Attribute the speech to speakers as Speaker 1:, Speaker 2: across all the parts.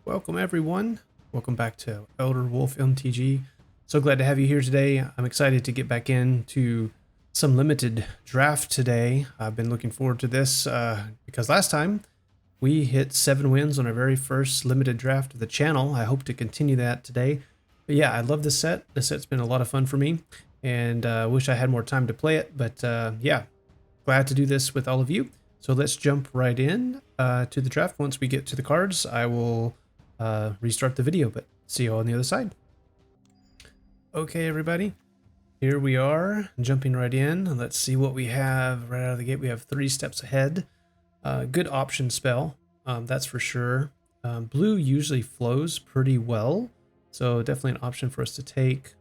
Speaker 1: Welcome everyone. Welcome back to Elder Wolf MTG. So glad to have you here today. I'm excited to get back into some limited draft today. I've been looking forward to this because last time we hit 7 wins on our very first limited draft of the channel. I hope to continue that today. But yeah, I love this set. This set's been a lot of fun for me, and wish I had more time to play it. But yeah, glad to do this with all of you. So let's jump right in to the draft. Once we get to the cards, I will restart the video, but see you on the other side. Okay, everybody, here we are, jumping right in. Let's see what we have right out of the gate. We have 3 steps ahead. Good option spell, that's for sure. Blue usually flows pretty well, so definitely an option for us to take.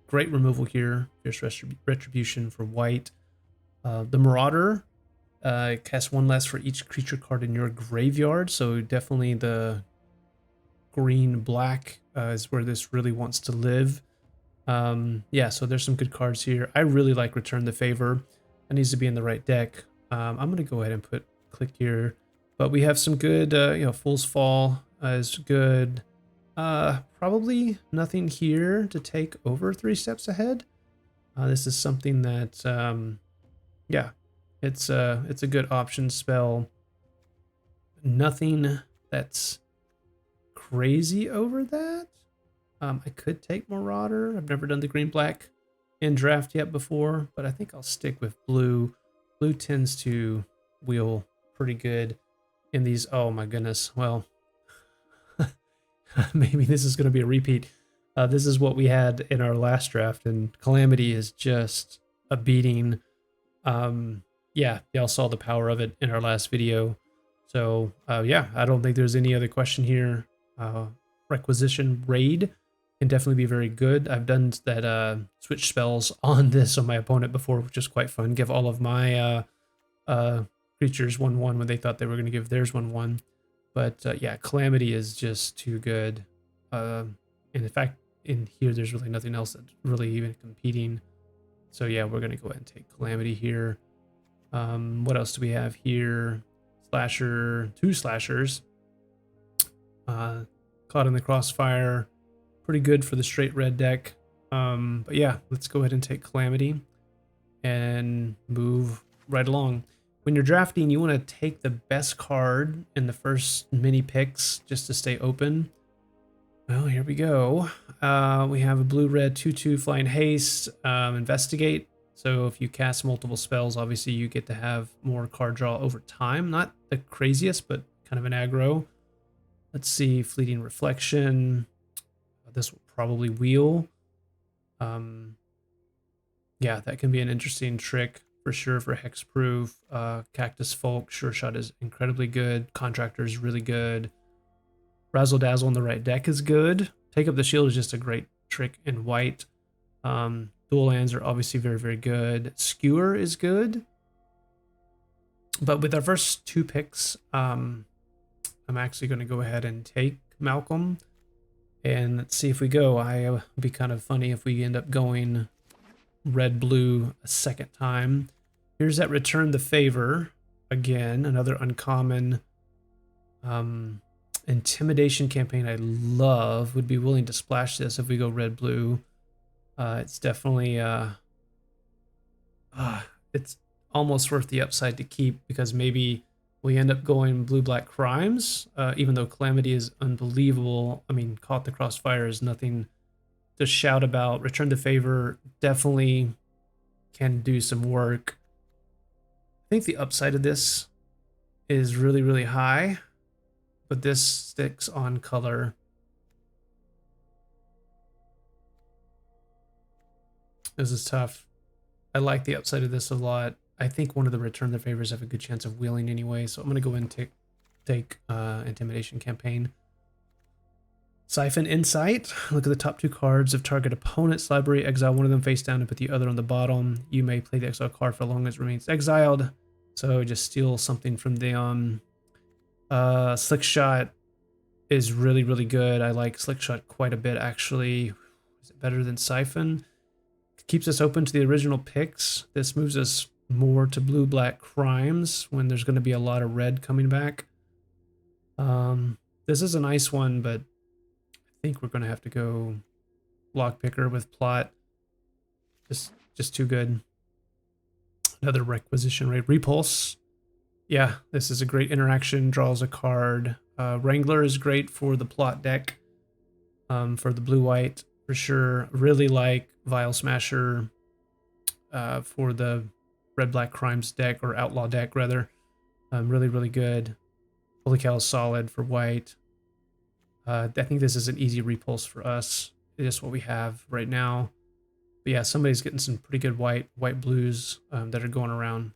Speaker 1: Great removal here, Fierce Retribution for white. The Marauder casts 1 less for each creature card in your graveyard, so definitely the green-black is where this really wants to live. Yeah, so there's some good cards here. I really like Return the Favor. That needs to be in the right deck. I'm going to go ahead and click here. But we have some good, Fool's Fall is good. Probably nothing here to take over 3 steps ahead. This is something that, yeah, it's a good option spell. Nothing that's crazy over that. I could take Marauder. I've never done the green-black in draft yet before, but I think I'll stick with blue. Blue tends to wheel pretty good in these. Oh my goodness. Well, maybe this is going to be a repeat. This is what we had in our last draft, and Calamity is just a beating. Yeah, y'all saw the power of it in our last video. So yeah, I don't think there's any other question here. Requisition Raid can definitely be very good. I've done that switch spells on this on my opponent before, which is quite fun. Give all of my creatures 1/1 when they thought they were going to give theirs 1/1. But yeah, Calamity is just too good. And in fact, in here, there's really nothing else that's really even competing. So yeah, we're going to go ahead and take Calamity here. What else do we have here? Slasher, 2 slashers. Caught in the Crossfire, pretty good for the straight red deck. But yeah, let's go ahead and take Calamity and move right along. When you're drafting, you want to take the best card in the first many picks just to stay open. Well, here we go. We have a blue-red 2/2 flying haste, investigate. So if you cast multiple spells, obviously you get to have more card draw over time. Not the craziest, but kind of an aggro. Let's see, Fleeting Reflection. This will probably wheel. Yeah, that can be an interesting trick for sure for Hexproof. Cactus Folk, Sure Shot is incredibly good. Contractor is really good. Razzle Dazzle in the right deck is good. Take Up the Shield is just a great trick in white. Dual lands are obviously very, very good. Skewer is good. But with our first 2 picks, I'm actually going to go ahead and take Malcolm. And let's see if we go. It'd be kind of funny if we end up going red-blue a second time. Here's that Return the Favor. Again, another uncommon Intimidation campaign I love. Would be willing to splash this if we go red-blue. It's definitely... it's almost worth the upside to keep, because maybe we end up going blue-black crimes, even though Calamity is unbelievable. I mean, Caught the Crossfire is nothing to shout about. Return the Favor definitely can do some work. I think the upside of this is really, really high, but this sticks on color. This is tough. I like the upside of this a lot. I think one of the Return the Favors have a good chance of wheeling anyway, so I'm going to go and take Intimidation Campaign. Siphon Insight. Look at the top 2 cards of target opponent's library. Exile one of them face down and put the other on the bottom. You may play the exile card for as long as it remains exiled. So just steal something from them. Slick Shot is really, really good. I like Slick Shot quite a bit, actually. Is it better than Siphon? Keeps us open to the original picks. This moves us more to blue-black crimes when there's going to be a lot of red coming back. This is a nice one, but I think we're going to have to go lockpicker with plot. Just too good. Another requisition rate. Repulse. Yeah, this is a great interaction. Draws a card. Wrangler is great for the plot deck. For the blue-white, for sure. Really like Vial Smasher for the red-black crimes deck, or outlaw deck, rather. Really, really good. Holy Cow is solid for white. I think this is an easy repulse for us. It is what we have right now. But yeah, somebody's getting some pretty good white blues that are going around.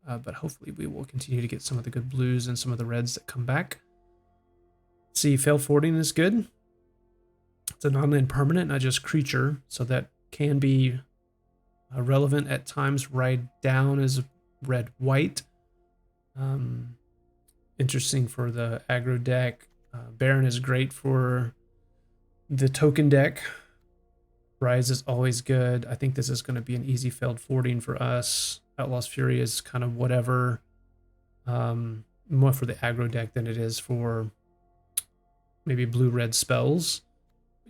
Speaker 1: But hopefully we will continue to get some of the good blues and some of the reds that come back. See, fail forwarding is good. It's a non-land permanent, not just creature, so that can be relevant at times. Ride down is red-white. Interesting for the aggro deck. Baron is great for the token deck. Rise is always good. I think this is going to be an easy failed forwarding for us. Outlaws Fury is kind of whatever. More for the aggro deck than it is for maybe blue-red spells.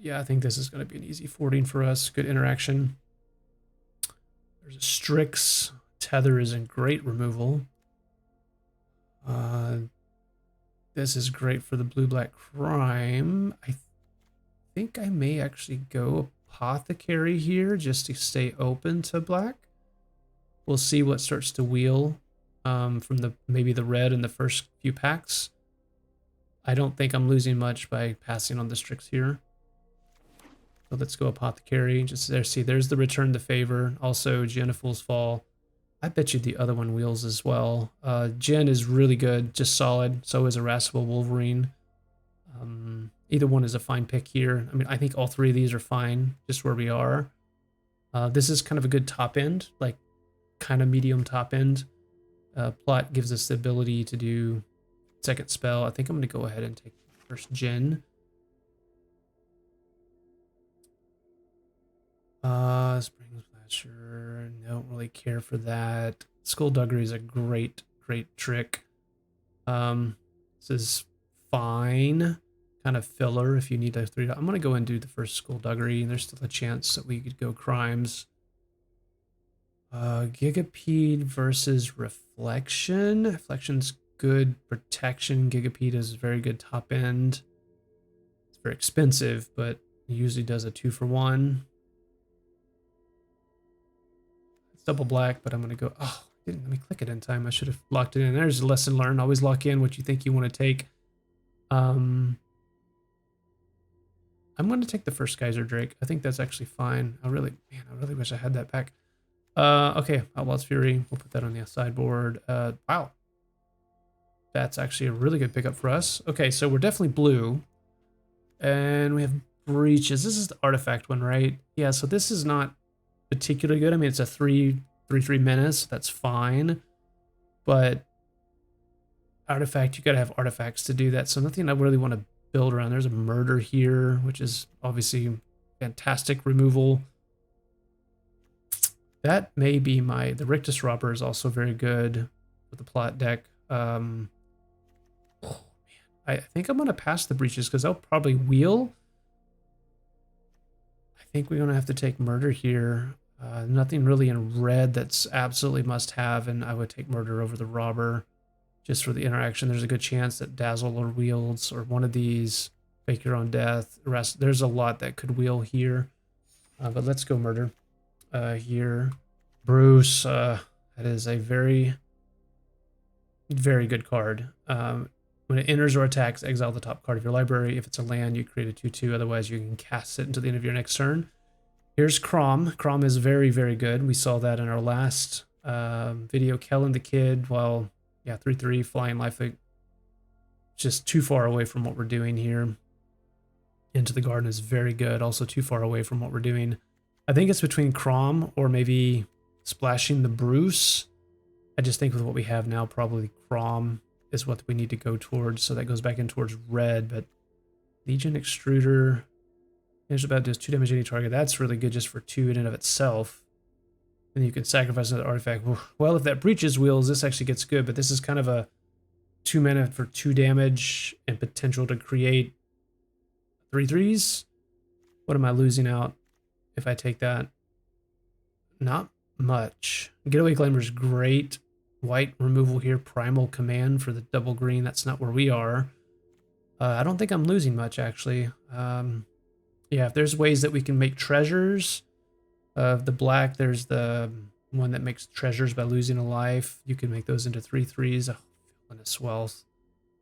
Speaker 1: Yeah, I think this is going to be an easy forwarding for us. Good interaction. There's a Strix. Tether is in great removal. This is great for the blue-black crime. I think I may actually go Apothecary here just to stay open to black. We'll see what starts to wheel from maybe the red in the first few packs. I don't think I'm losing much by passing on the Strix here. So let's go Apothecary. Just there, see, there's the Return the Favor. Also, Jen of Fool's Fall. I bet you the other one wheels as well. Jen is really good, just solid. So is Irascible Wolverine. Either one is a fine pick here. I mean, I think all three of these are fine, just where we are. This is kind of a good top end, like kind of medium top end. Plot gives us the ability to do second spell. I think I'm going to go ahead and take first Jen. Spring Slasher, don't really care for that. Skullduggery is a great trick. This is fine. Kind of filler if you need a 3. I'm going to go and do the first Skullduggery. There's still a chance that we could go crimes. Gigapede versus Reflection. Reflection's good protection. Gigapede is very good top end. It's very expensive, but it usually does a 2-for-1. It's double black, but I'm going to go... Oh, didn't let me click it in time. I should have locked it in. There's a lesson learned. Always lock in what you think you want to take. I'm going to take the first Geyser Drake. I think that's actually fine. I really wish I had that back. Okay, Outlaws Fury. We'll put that on the sideboard. Wow. That's actually a really good pickup for us. Okay, so we're definitely blue. And we have Breaches. This is the artifact one, right? Yeah, so this is not particularly good. I mean, it's a 3/3 menace. That's fine. But artifact, you got to have artifacts to do that. So nothing I really want to build around. There's a Murder here, which is obviously fantastic removal. That may be the Rictus Robber is also very good with the plot deck. Oh, man. I think I'm going to pass the Breaches because they'll probably wheel. I think we're going to have to take Murder here. Nothing really in red that's absolutely must have, and I would take Murder over the Robber. Just for the interaction, there's a good chance that Dazzle or Wields or one of these, Fake Your Own Death. There's a lot that could wheel here. But let's go Murder here. Bruce, that is a very, very good card. When it enters or attacks, exile the top card of your library. If it's a land, you create a 2/2. Otherwise, you can cast it until the end of your next turn. Here's Crom. Crom is very, very good. We saw that in our last video. Kellen the Kid, well... Yeah, 3/3, Flying Lifelink. Just too far away from what we're doing here. Into the Garden is very good. Also too far away from what we're doing. I think it's between Crom or maybe splashing the Bruce. I just think with what we have now, probably Crom is what we need to go towards. So that goes back in towards red. But Legion Extruder. It's about does 2 damage any target. That's really good just for 2 in and of itself. Then you can sacrifice another artifact. Well, if that Breaches wheels, this actually gets good, but this is kind of a 2 mana for 2 damage and potential to create 3/3s. What am I losing out if I take that? Not much. Getaway Glamour's great. White removal here, Primal Command for the double green. That's not where we are. I don't think I'm losing much, actually. Yeah, if there's ways that we can make treasures of the black, there's the one that makes treasures by losing a life. You can make those into 3/3s. Oh, Villainous Wealth.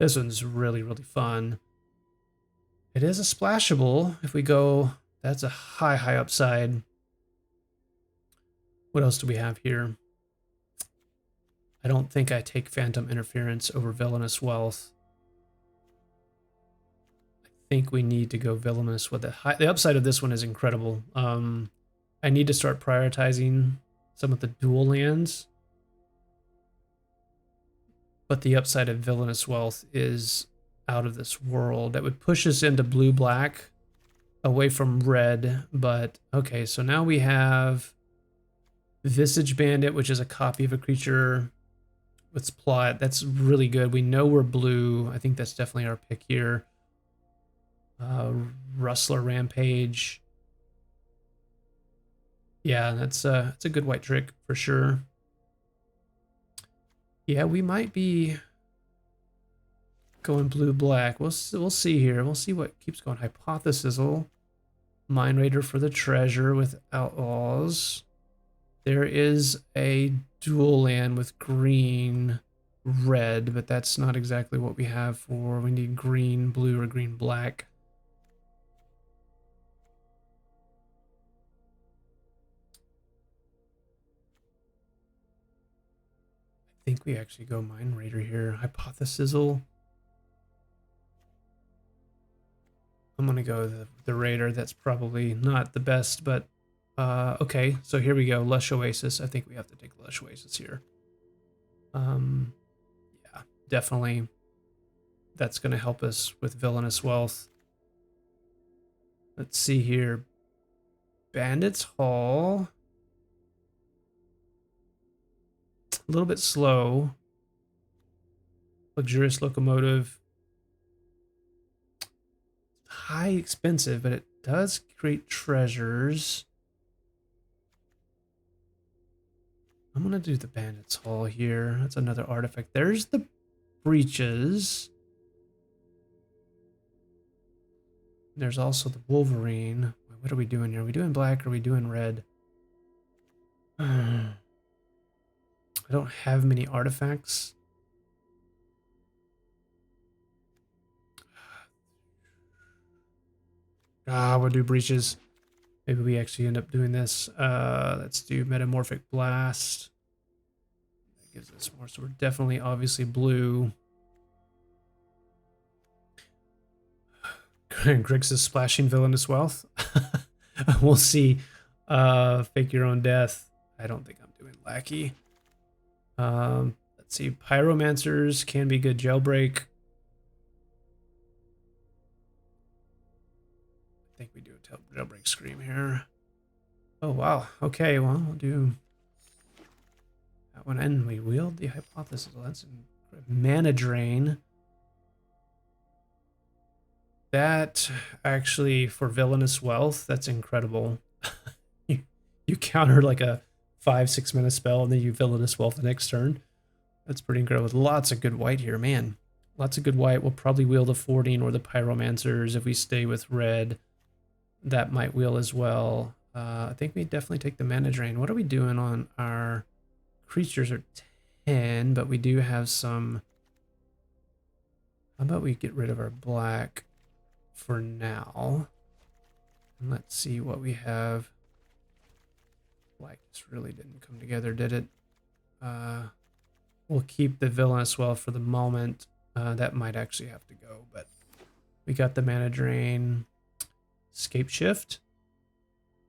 Speaker 1: This one's really, really fun. It is a splashable. If we go, that's a high, high upside. What else do we have here? I don't think I take Phantom Interference over Villainous Wealth. I think we need to go Villainous with the upside of this one is incredible. I need to start prioritizing some of the dual lands. But the upside of Villainous Wealth is out of this world. That would push us into blue-black, away from red. But, okay, so now we have Visage Bandit, which is a copy of a creature with plot. That's really good. We know we're blue. I think that's definitely our pick here. Rustler Rampage. Yeah, that's it's a good white trick for sure. Yeah, we might be going blue-black. We'll see here. We'll see what keeps going. Hypothesizzle. Mind Raider for the treasure with Outlaws. There is a dual land with green, red, but that's not exactly what we have for. We need green, blue, or green, black. I think we actually go Mind Raider here. Hypothesizzle. I'm going to go the Raider. That's probably not the best, but okay. So here we go. Lush Oasis. I think we have to take Lush Oasis here. Yeah, definitely. That's going to help us with Villainous Wealth. Let's see here. Bandit's Hall. A little bit slow. Luxurious Locomotive. High expensive, but it does create treasures. I'm going to do the Bandit's Hall here. That's another artifact. There's the Breaches. There's also the Wolverine. What are we doing here? Are we doing black or are we doing red? I don't have many artifacts. We'll do Breaches. Maybe we actually end up doing this. Let's do Metamorphic Blast. That gives us more. So we're definitely, obviously, blue. Grix is splashing Villainous Wealth. We'll see. Fake Your Own Death. I don't think I'm doing Lackey. Let's see. Pyromancers can be good jailbreak. I think we do a jailbreak Scream here. Oh, wow. Okay, well, we'll do that one. And we wield the Hypothesis. That's Mana Drain. That actually, for Villainous Wealth, that's incredible. you counter like a 5-6 mana spell and then you Villainous Wealth the next turn. That's pretty incredible. Lots of good white here, man. Lots of good white. We'll probably wheel the 14 or the Pyromancers if we stay with red. That might wheel as well. I think we definitely take the Mana Drain. What are we doing on our creatures are 10, but we do have some. How about we get rid of our black for now? And let's see what we have. Black just really didn't come together, did it? We'll keep the Villainous Wealth for the moment. That might actually have to go, but we got the Mana Drain. Scape Shift.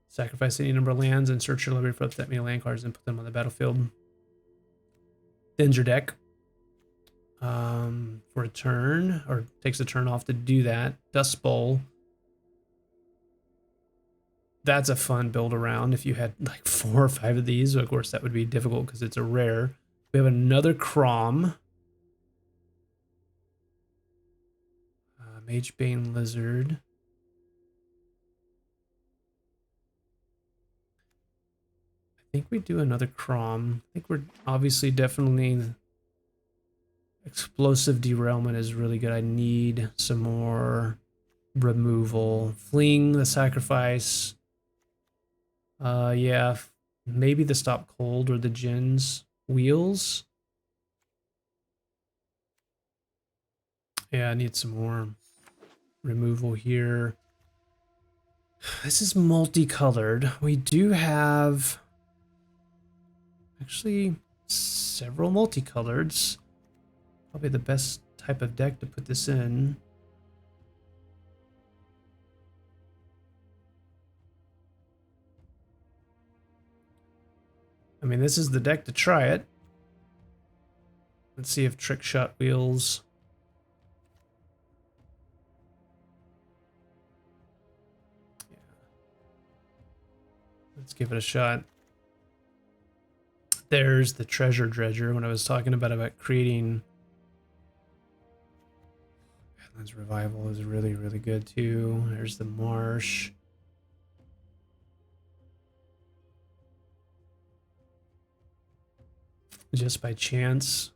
Speaker 1: Sacrifice any number of lands and search your library for up to that many land cards and put them on the battlefield. Thins your deck for a turn, or takes a turn off to do that. Dust Bowl. That's a fun build around if you had like 4 or 5 of these. Of course, that would be difficult because it's a rare. We have another Crom. Magebane Lizard. I think we do another Crom. I think we're obviously definitely... Explosive Derailment is really good. I need some more removal. Fleeing the Sacrifice. Yeah, maybe the Stop Cold or the Jin's Wheels. Yeah, I need some more removal here. This is multicolored. We do have actually several multicoloreds. Probably the best type of deck to put this in. I mean, this is the deck to try it. Let's see if Trick Shot Wheels. Yeah. Let's give it a shot. There's the Treasure Dredger when I was talking about creating. Badlands Revival is really, really good too. There's the Marsh. Just by chance.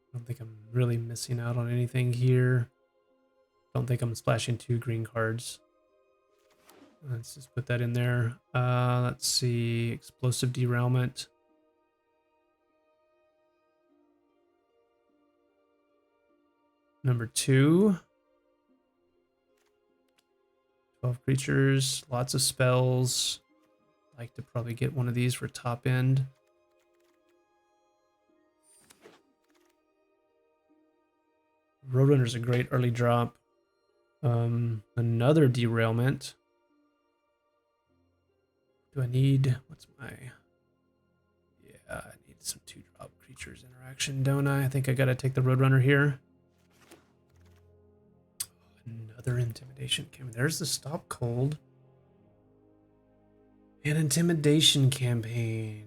Speaker 1: I don't think I'm really missing out on anything here. Don't think I'm splashing 2 green cards. Let's just put that in there. Let's see. Explosive Derailment. Number 2. 12 creatures. Lots of spells. Like to probably get one of these for top end. Roadrunner's a great early drop. Another Derailment. Do I need... What's my... Yeah, I need some 2-drop creatures interaction, don't I? I think I gotta take the Roadrunner here. Another Intimidation campaign. There's the Stop Cold. An Intimidation campaign.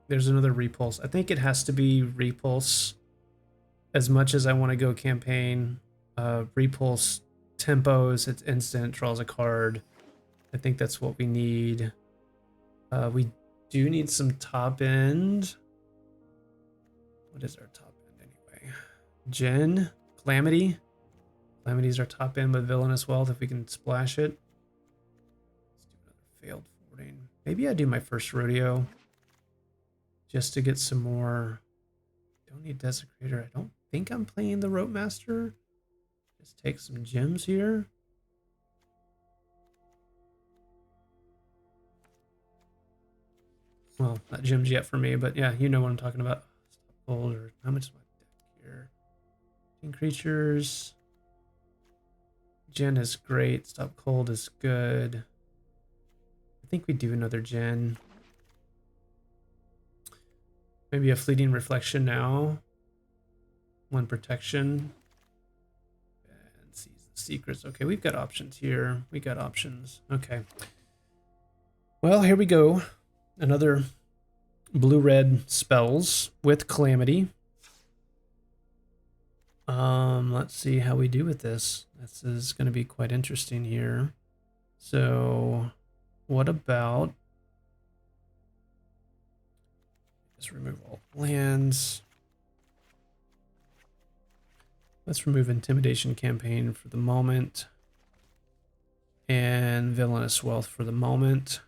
Speaker 1: There's another Repulse. I think it has to be Repulse. As much as I want to go campaign, Repulse tempos, it's instant, draws a card. I think that's what we need. We do need some top end. What is our top end anyway? Jen, Calamity. Calamity's our top end with Villainous Wealth if we can splash it. Let's do another failed forwarding. Maybe I do my first rodeo just to get some more. Don't need Desecrator. I don't think I'm playing the Rope Master. Just take some gems here. Well, not gems yet for me, but yeah, you know what I'm talking about. Stop Cold, or how much is my deck here? 15 creatures. Gen is great. Stop Cold is good. I think we do another Gen. Maybe a Fleeting Reflection now. 1 protection. And Seize the Secrets. Okay, we've got options here. We got options. Okay. Well, here we go. Another blue-red spells with Calamity. Let's see how we do with this. This is going to be quite interesting here. So, what about... Just remove all lands. Let's remove Intimidation Campaign for the moment. And Villainous Wealth for the moment.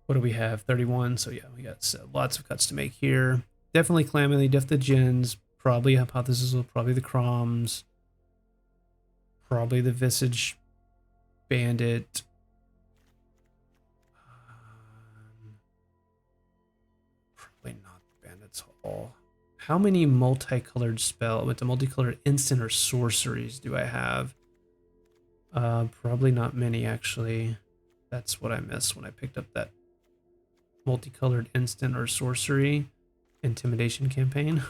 Speaker 1: What do we have? 31. So yeah, we got lots of cuts to make here. Definitely Calamity, definitely the Gens. Probably Hypothesis, probably the Croms. Probably the Visage Bandit. Probably not the Bandits Hall. How many multicolored spell with the multicolored instant or sorceries do I have? Probably not many actually. That's what I missed when I picked up that multicolored instant or sorcery intimidation campaign.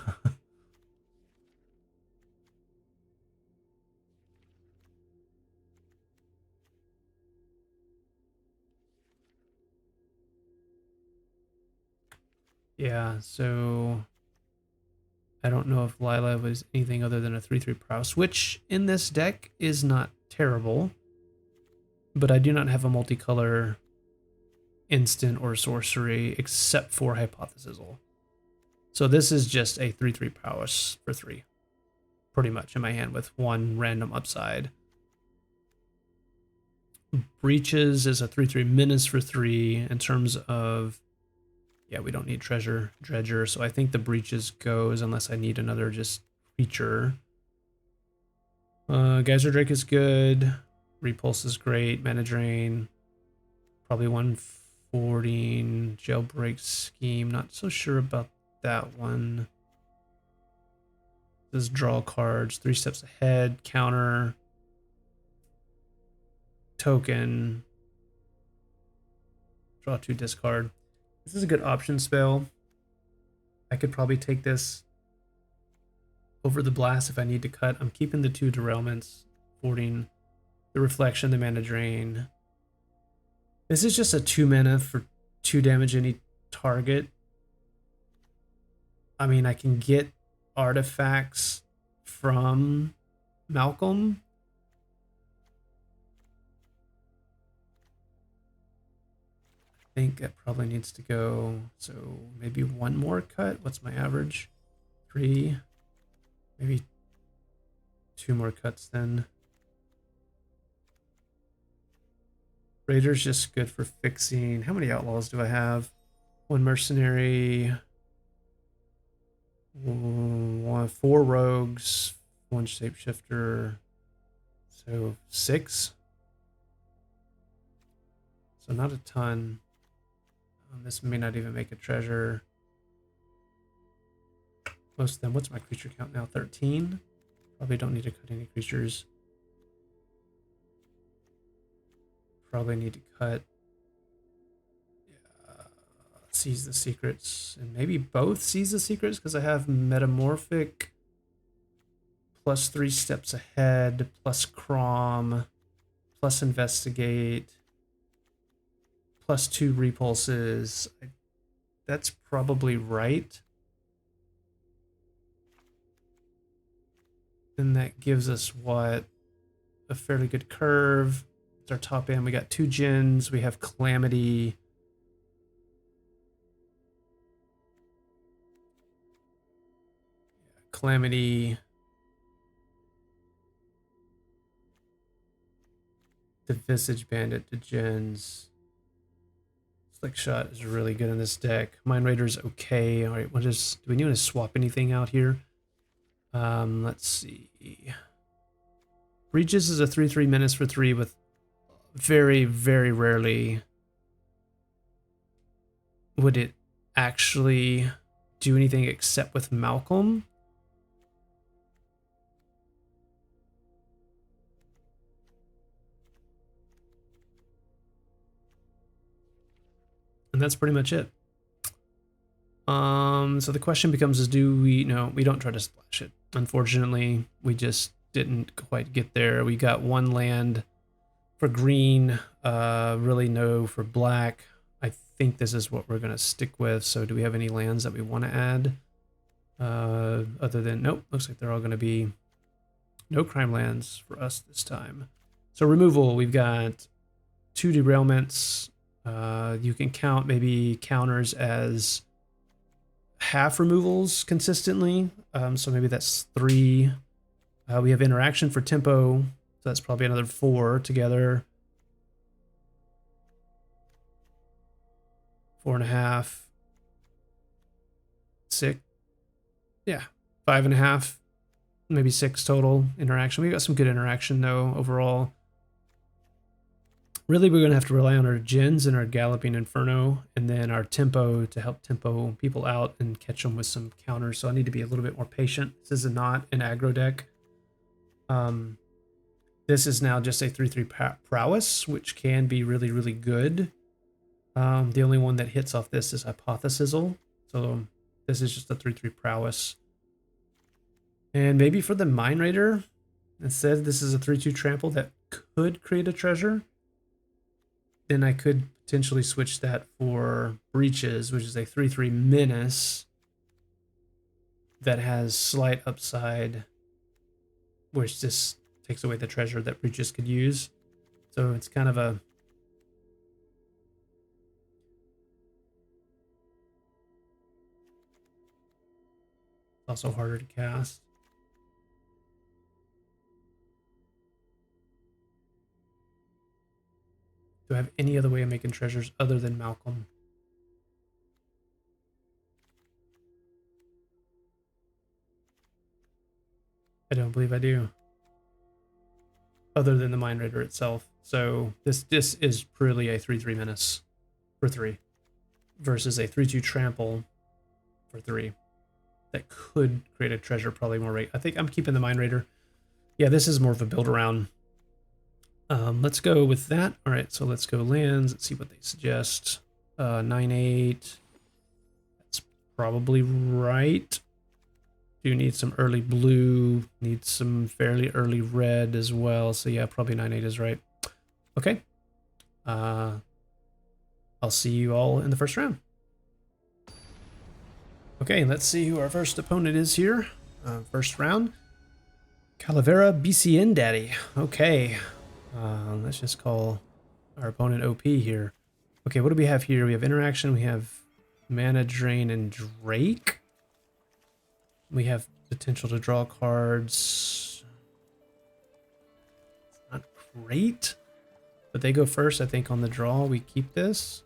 Speaker 1: Yeah, so I don't know if Lila was anything other than a 3/3 prowess, which in this deck is not terrible, but I do not have a multicolor instant or sorcery except for Hypothesizal. So this is just a 3/3 prowess for 3, pretty much in my hand with one random upside. Breaches is a 3/3 menace for 3 in terms of, yeah, we don't need treasure dredger, so I think the breaches goes unless I need another just creature. Geyser Drake is good. Repulse is great. Mana Drain. Probably 114. Jailbreak Scheme. Not so sure about that one. This is draw cards. 3 steps ahead. Counter. Token. Draw 2, discard. This is a good option spell. I could probably take this over the blast if I need to cut. I'm keeping the 2 derailments, affording the reflection, the mana drain. This is just a 2 mana for 2 damage any target. I mean, I can get artifacts from Malcolm. I think that probably needs to go. So maybe 1 more cut. What's my average? 3. Maybe 2 more cuts then. Raider's just good for fixing. How many outlaws do I have? 1 mercenary. 4 rogues. 1 shapeshifter. So 6. So not a ton. This may not even make a treasure. Most of them. What's my creature count now? 13. Probably don't need to cut any creatures. Probably need to cut. Yeah, Seize the Secrets. And maybe both Seize the Secrets because I have Metamorphic plus 3 steps ahead plus Crom plus Investigate plus 2 repulses. That's probably right. And that gives us what? A fairly good curve. It's our top end. We got 2 gens. We have Calamity. Calamity. The Visage Bandit to gens. Slick Shot is really good in this deck. Mind Raider's okay. All right, do we need to swap anything out here? Let's see. Breaches is a 3/3 menace for 3 with very, very rarely would it actually do anything except with Malcolm. And that's pretty much it. So the question becomes is we don't try to splash it. Unfortunately, we just didn't quite get there. We got 1 land for green, really no for black. I think this is what we're gonna stick with. So do we have any lands that we want to add? Other than, nope, looks like they're all gonna be no crime lands for us this time. So removal, we've got 2 derailments. You can count maybe counters as half removals consistently. So maybe that's 3. We have interaction for tempo. So that's probably another 4 together. 4.5. 6. Yeah. 5.5. Maybe 6 total interaction. We got some good interaction though overall. Really, we're going to have to rely on our gens and our Galloping Inferno, and then our tempo to help tempo people out and catch them with some counters. So I need to be a little bit more patient. This is not an aggro deck. This is now just a 3/3 prowess, which can be really, really good. The only one that hits off this is Hypothesizal. So this is just a 3/3 prowess. And maybe for the Mind Raider, instead, this is a 3/2 trample that could create a treasure. then I could potentially switch that for Breaches, which is a 3/3 menace that has slight upside, which just takes away the treasure that Breaches could use. So it's kind of a... also harder to cast. Do I have any other way of making treasures other than Malcolm? I don't believe I do. Other than the Mind Raider itself. So this is purely a 3/3 menace for 3 versus a 3/2 trample for 3. That could create a treasure probably more rate. I think I'm keeping the Mind Raider. Yeah, this is more of a build around. Let's go with that. All right, so let's go lands. Let's see what they suggest. 9/8. That's probably right. Do need some early blue. Need some fairly early red as well. So yeah, probably 9/8 is right. Okay. I'll see you all in the first round. Okay, let's see who our first opponent is here. First round. Calavera BCN Daddy. Okay. Let's just call our opponent OP here. Okay, what do we have here? We have interaction, we have mana drain and Drake. We have potential to draw cards. It's not great, but they go first, I think, on the draw. We keep this.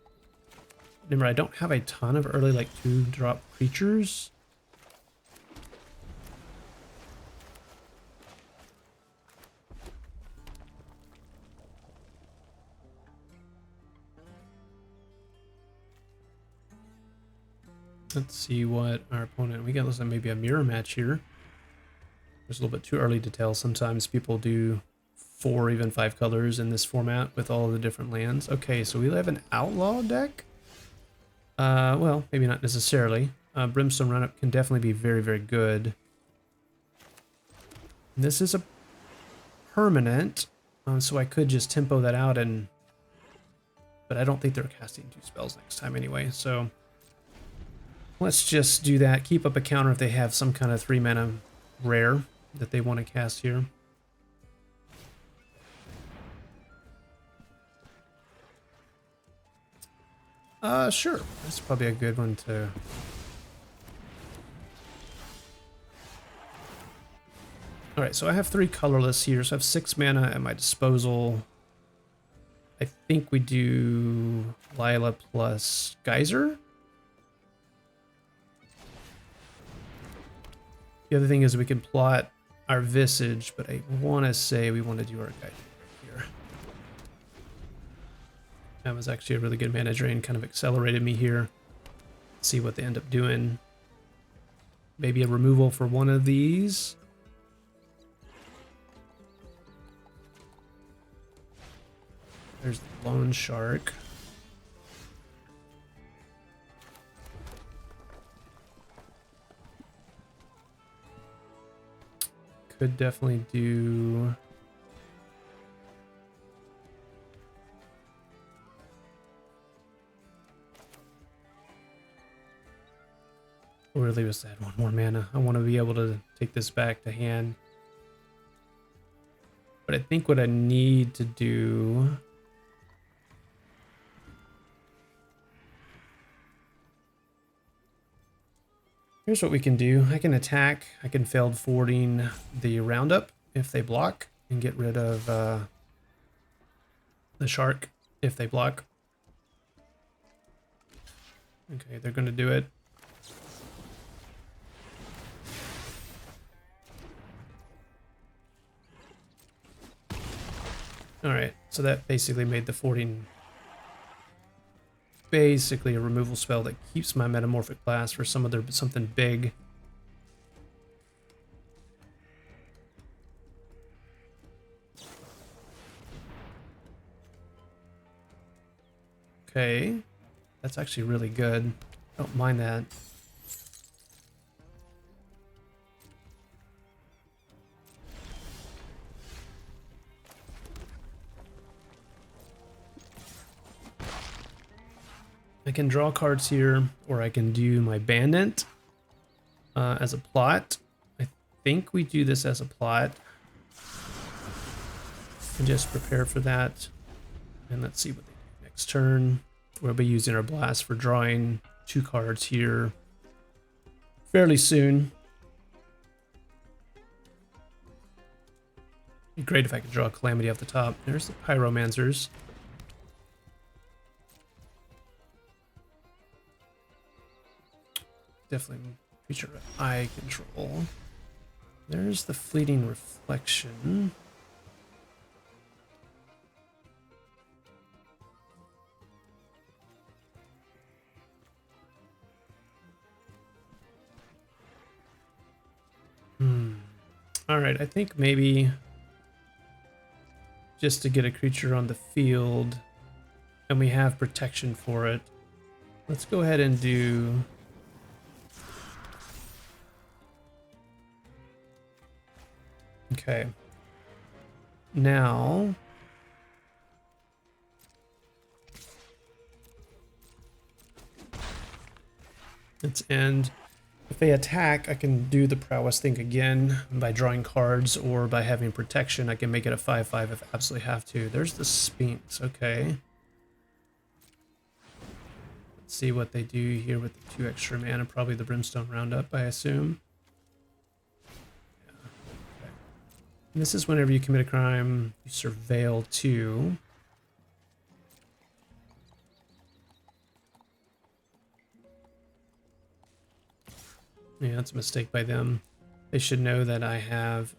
Speaker 1: Remember, I don't have a ton of early, like, 2-drop creatures. Let's see what our opponent... we got, looks like maybe a mirror match here. It's a little bit too early to tell. Sometimes people do 4, even 5 colors in this format with all of the different lands. Okay, so we have an Outlaw deck. Well, maybe not necessarily. Brimstone Run-Up can definitely be very, very good. This is a permanent, so I could just tempo that out and... but I don't think they're casting 2 spells next time anyway, so... let's just do that. Keep up a counter if they have some kind of 3-mana rare that they want to cast here. Sure. That's probably a good one to... Alright, so I have 3 colorless here, so I have 6 mana at my disposal. I think we do Lila plus Geyser. The other thing is we can plot our Visage, but I want to say we want to do our Geyser right here. That was actually a really good mana drain, kind of accelerated me here. Let's see what they end up doing. Maybe a removal for one of these. There's the Lone Shark. Could definitely do... or leave us that 1 more mana. I want to be able to take this back to hand. But I think what I need to do... here's what we can do. I can attack. I can Failed Forwarding the Roundup if they block, and get rid of the Shark if they block. Okay, they're going to do it. Alright, so that basically made the 14 basically a removal spell that keeps my Metamorphic Blast for something big. Okay, that's actually really good. Don't mind that. I can draw cards here, or I can do my bandit as a plot. I think we do this as a plot. And just prepare for that. And let's see what they do next turn. We'll be using our blast for drawing 2 cards here fairly soon. Be great if I could draw a Calamity off the top. There's the Pyromancers. Definitely creature eye control. There's the Fleeting Reflection. All right, I think maybe just to get a creature on the field, and we have protection for it. Let's go ahead and do... Okay. Now... let's end. If they attack, I can do the prowess thing again by drawing cards, or by having protection, I can make it a 5/5 if I absolutely have to. There's the Sphinx, okay. Let's see what they do here with the 2 extra mana, probably the Brimstone Roundup, I assume. Yeah. Okay. And this is whenever you commit a crime, you surveil 2. Yeah, that's a mistake by them. They should know that I have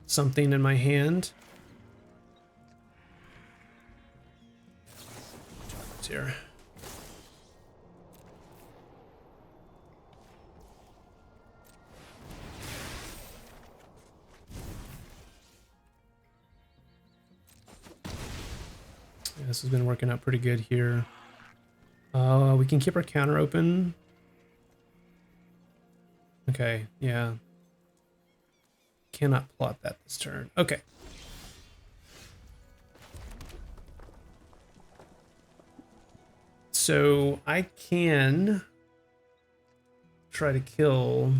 Speaker 1: something in my hand. It's here. Yeah, this has been working out pretty good here. We can keep our counter open. Okay, yeah. Cannot plot that this turn. Okay. So I can try to kill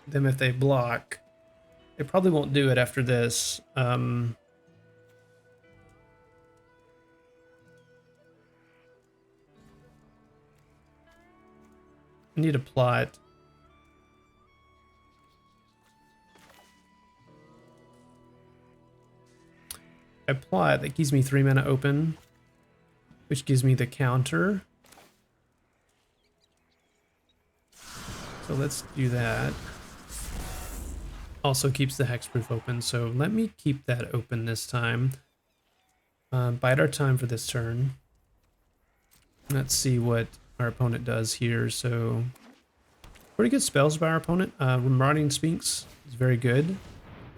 Speaker 1: them if they block. They probably won't do it after this. I need a plot. I plot, that gives me 3 mana open, which gives me the counter. So let's do that. Also keeps the hexproof open, so let me keep that open this time. Bide our time for this turn. Let's see what our opponent does here. So pretty good spells by our opponent. Marauding Sphinx is very good.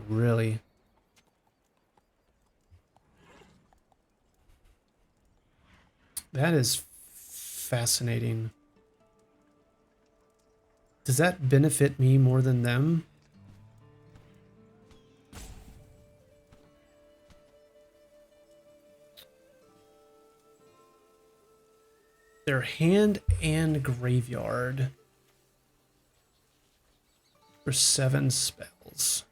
Speaker 1: Really. That is fascinating. Does that benefit me more than them? Their hand and graveyard for 7 spells.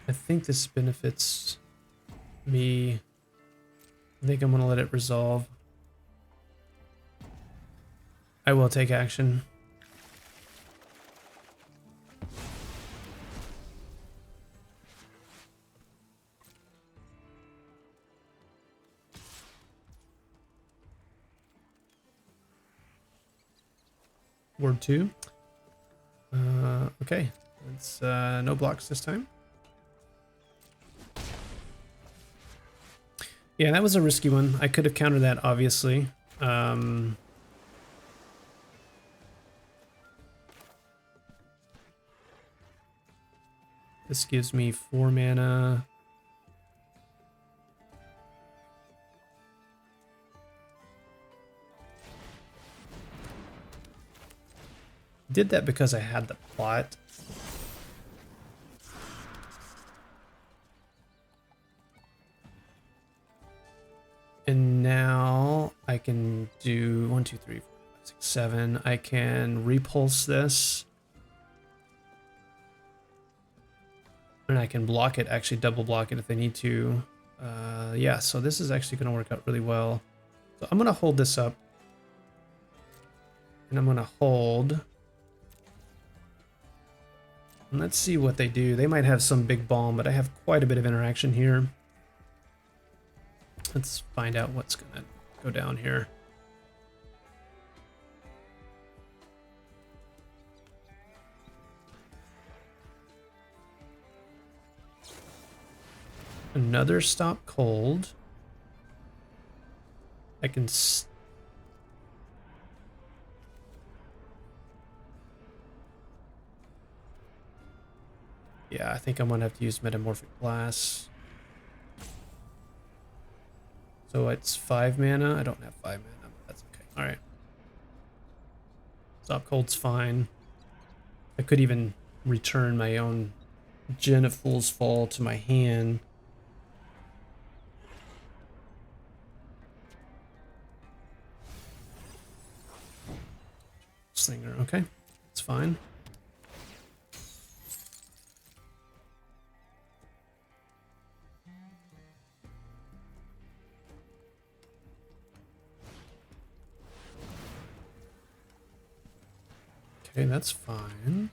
Speaker 1: I think this benefits me. I think I'm going to let it resolve. I will take action. Word 2. Okay. It's no blocks this time. Yeah, that was a risky one. I could have countered that, obviously. This gives me 4 mana. Did that because I had the plot. And now I can do 1, 2, 3, 4, 5, 6, 7. I can repulse this. And I can block it, actually double block it if I need to. Yeah, so this is actually going to work out really well. So I'm going to hold this up. And I'm going to hold. And let's see what they do. They might have some big bomb, but I have quite a bit of interaction here. Let's find out what's going to go down here. Another stop cold. I can... Yeah, I think I'm going to have to use Metamorphic Blast. So it's 5 mana. I don't have 5 mana, but that's okay. All right. Stop cold's fine. I could even return my own Gin of Fool's Fall to my hand. Slinger, okay. It's fine. Okay, that's fine.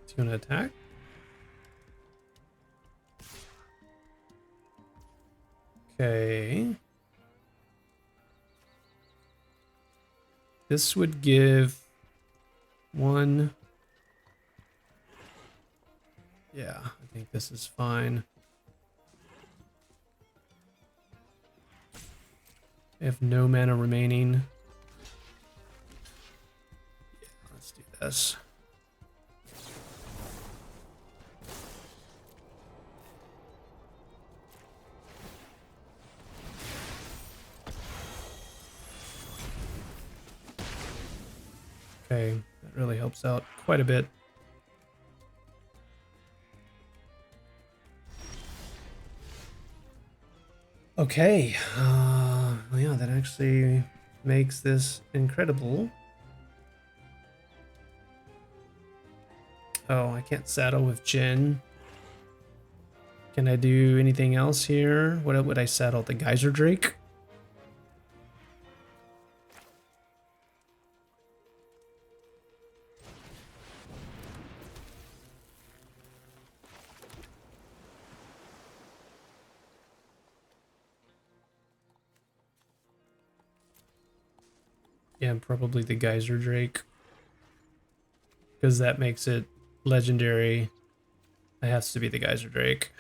Speaker 1: Is he gonna attack? Okay. This would give 1. Yeah, I think this is fine. I have no mana remaining. Yeah, let's do this. Okay, that really helps out quite a bit. Okay, yeah, that actually makes this incredible. Oh, I can't saddle with Jin. Can I do anything else here? What would I saddle? The Geyser Drake? Yeah, probably the Geyser Drake. Because that makes it legendary. It has to be the Geyser Drake.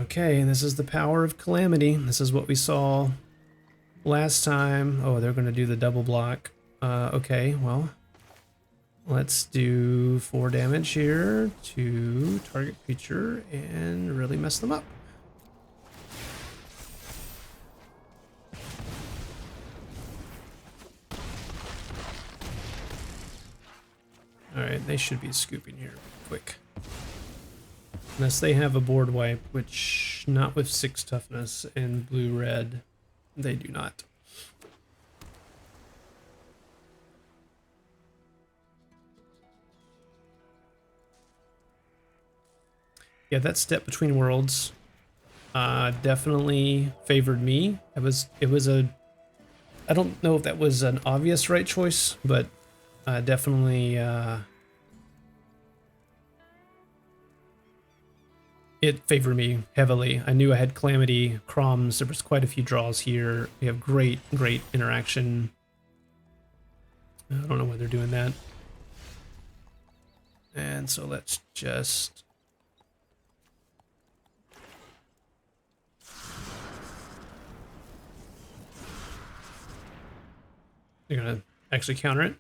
Speaker 1: Okay, this is the power of Calamity. This is what we saw last time. Oh, they're going to do the double block. Okay, well, let's do 4 damage here to target creature and really mess them up. Alright, they should be scooping here quick. Unless they have a board wipe, which not with 6 toughness and blue-red, they do not. Yeah, that step between worlds definitely favored me. It was a, I don't know if that was an obvious right choice, but definitely it favored me heavily. I knew I had Calamity, Crumbs. There was quite a few draws here. We have great interaction. I don't know why they're doing that. And so let's just... They're going to actually counter it.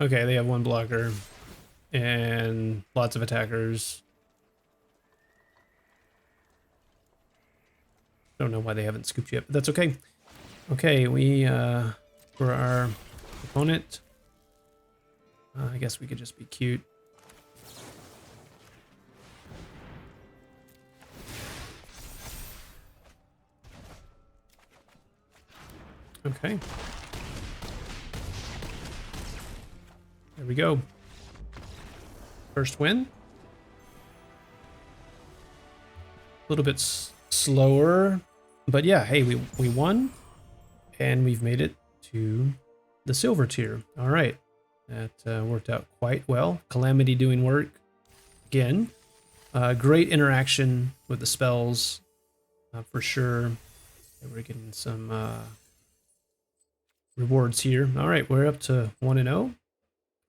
Speaker 1: Okay, they have one blocker and lots of attackers. Don't know why they haven't scooped yet, but that's okay. Okay, we, for our opponent, I guess we could just be cute. Okay. There we go. First win. A little bit slower, but yeah, hey, we won, and we've made it to the silver tier. All right, that worked out quite well. Calamity doing work again. Great interaction with the spells, for sure. We're getting some rewards here. All right, we're up to 1-0.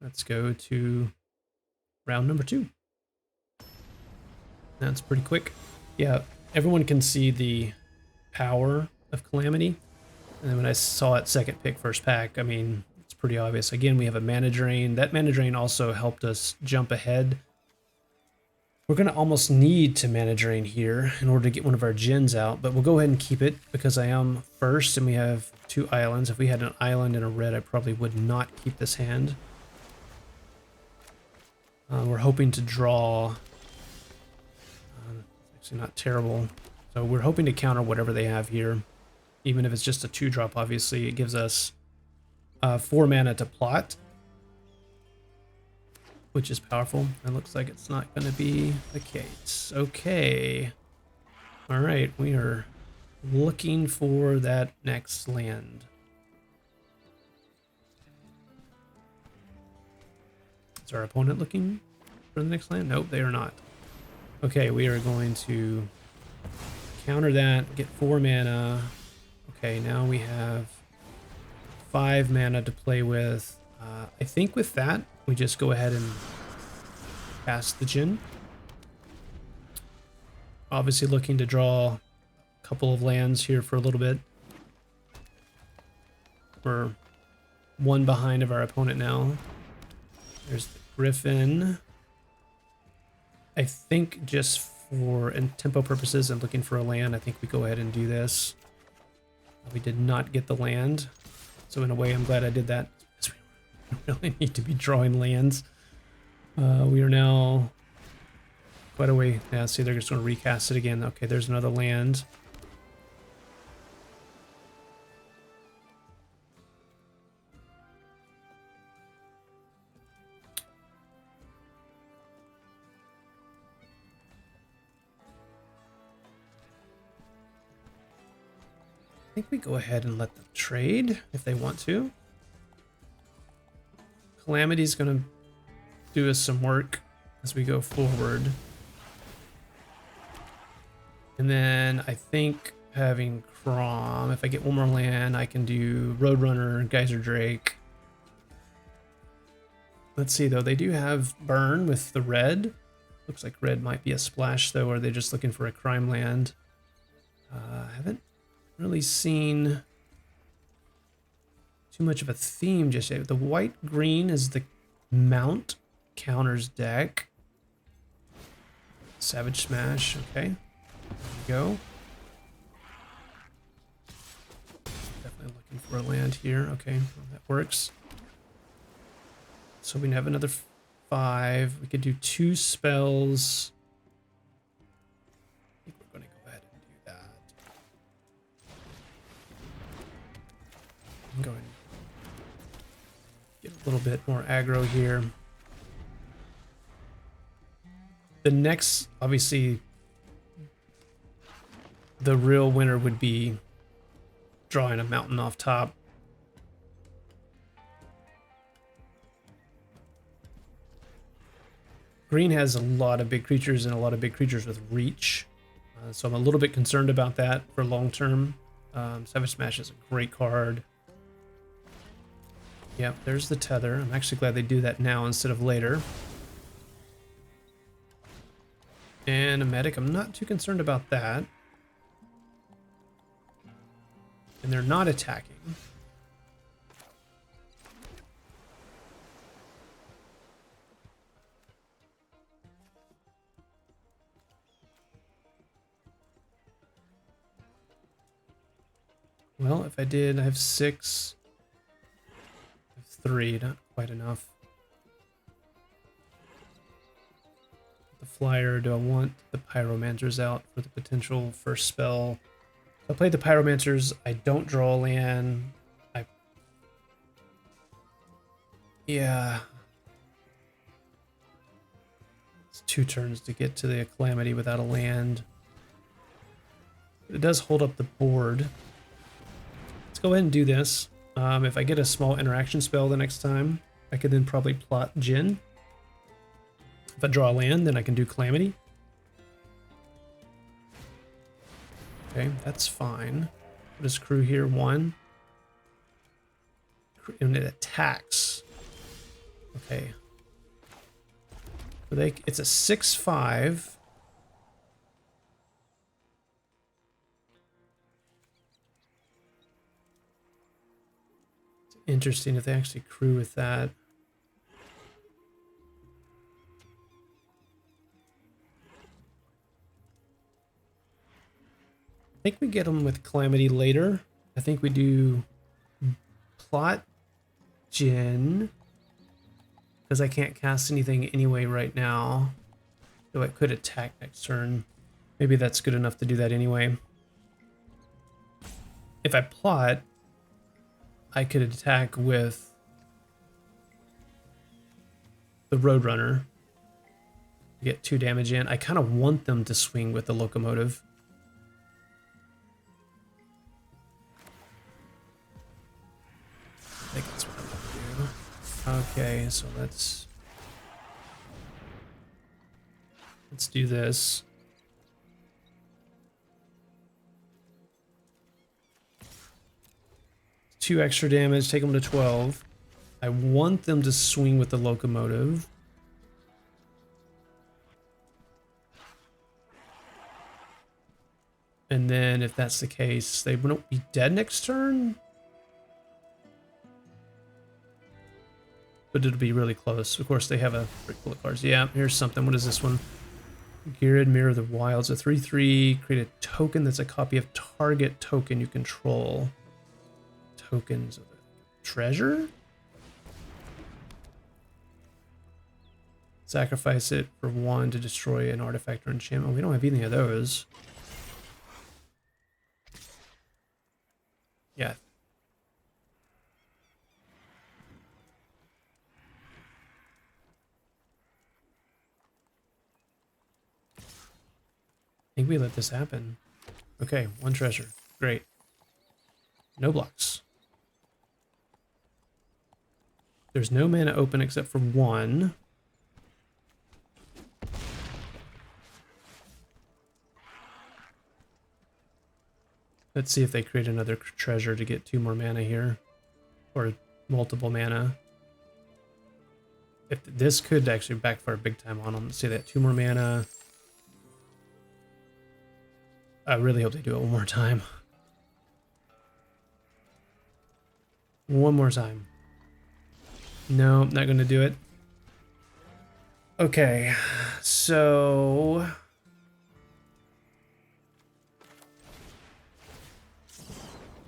Speaker 1: Let's go to round number 2. That's pretty quick. Yeah, everyone can see the power of Calamity. And then when I saw it second pick, first pack, I mean, it's pretty obvious. Again, we have a mana drain. That mana drain also helped us jump ahead. We're going to almost need to mana drain here in order to get one of our gens out, but we'll go ahead and keep it because I am first and we have 2 islands. If we had an island and a red, I probably would not keep this hand. We're hoping to draw. Actually not terrible. So we're hoping to counter whatever they have here. Even if it's just a 2-drop, obviously. It gives us 4 mana to plot, which is powerful. It looks like it's not going to be the case. Okay. All right, we are looking for that next land. Is our opponent looking for the next land? Nope, they are not. Okay, we are going to counter that, get 4 mana. Okay, now we have 5 mana to play with. I think with that, we just go ahead and cast the Djinn. Obviously looking to draw a couple of lands here for a little bit. We're 1 behind of our opponent now. There's the Griffin. I think just for tempo purposes and looking for a land, I think we go ahead and do this. We did not get the land. So in a way, I'm glad I did that. We really need to be drawing lands. We are now quite a way. Yeah, see, they're just going to recast it again. Okay, there's another land. I think we go ahead and let them trade if they want to. Calamity's going to do us some work as we go forward. And then I think having Crom, if I get 1 more land, I can do Roadrunner, Geyser Drake. Let's see though, they do have Burn with the red. Looks like red might be a splash though, or they're just looking for a crime land. I haven't really seen too much of a theme just yet. The white-green is the Mount counters deck. Savage Smash, okay. There we go. Definitely looking for a land here. Okay, well, that works. So we have another 5. We could do 2 spells. I think we're going to go ahead and do that. I'm going to get a little bit more aggro here. The next, obviously, the real winner would be drawing a mountain off top. Green has a lot of big creatures and a lot of big creatures with reach. So I'm a little bit concerned about that for long term. Savage Smash is a great card. Yep, there's the tether. I'm actually glad they do that now instead of later. And a medic, I'm not too concerned about that. And they're not attacking. Well, if I did, I have 6. I have 3, not quite enough. The flyer, do I want the Pyromancers out for the potential first spell? If I play the Pyromancers, I don't draw a land. Yeah. It's 2 turns to get to the Calamity without a land. It does hold up the board. Let's go ahead and do this. If I get a small interaction spell the next time, I could then probably plot Jin. If I draw a land, then I can do Calamity. Okay, that's fine. What is crew here? 1. And it attacks. Okay. So it's a 6/5. It's interesting if they actually crew with that. I think we get them with Calamity later. I think we do plot Jin, because I can't cast anything anyway right now. Though I could attack next turn. Maybe that's good enough to do that anyway. If I plot, I could attack with the Roadrunner. Get 2 damage in. I kind of want them to swing with the Locomotive. I think that's what I'm gonna do. Okay, so let's do this. Two extra damage, take them to 12. I want them to swing with the Locomotive. And then if that's the case, they won't be dead next turn. But it'll be really close. Of course, they have a pretty cool cards. Yeah, here's something. What is this one? Geared Mirror of the Wilds. A 3/3. Create a token that's a copy of target token you control. Tokens of the treasure? Sacrifice it for 1 to destroy an artifact or enchantment. We don't have any of those. Yeah. I think we let this happen. Okay, 1 treasure. Great. No blocks. There's no mana open except for 1. Let's see if they create another treasure to get 2 more mana here. Or multiple mana. If this could actually backfire big time on them. Let's see that. 2 more mana. I really hope they do it one more time. One more time. No, not going to do it. Okay, so...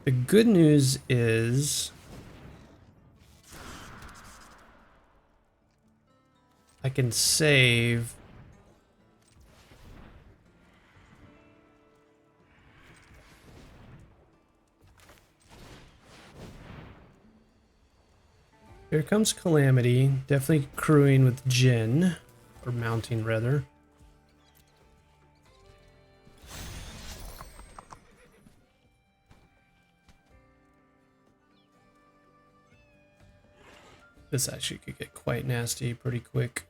Speaker 1: the good news is... I can save... Here comes Calamity, definitely crewing with Jin, or mounting rather. This actually could get quite nasty pretty quick.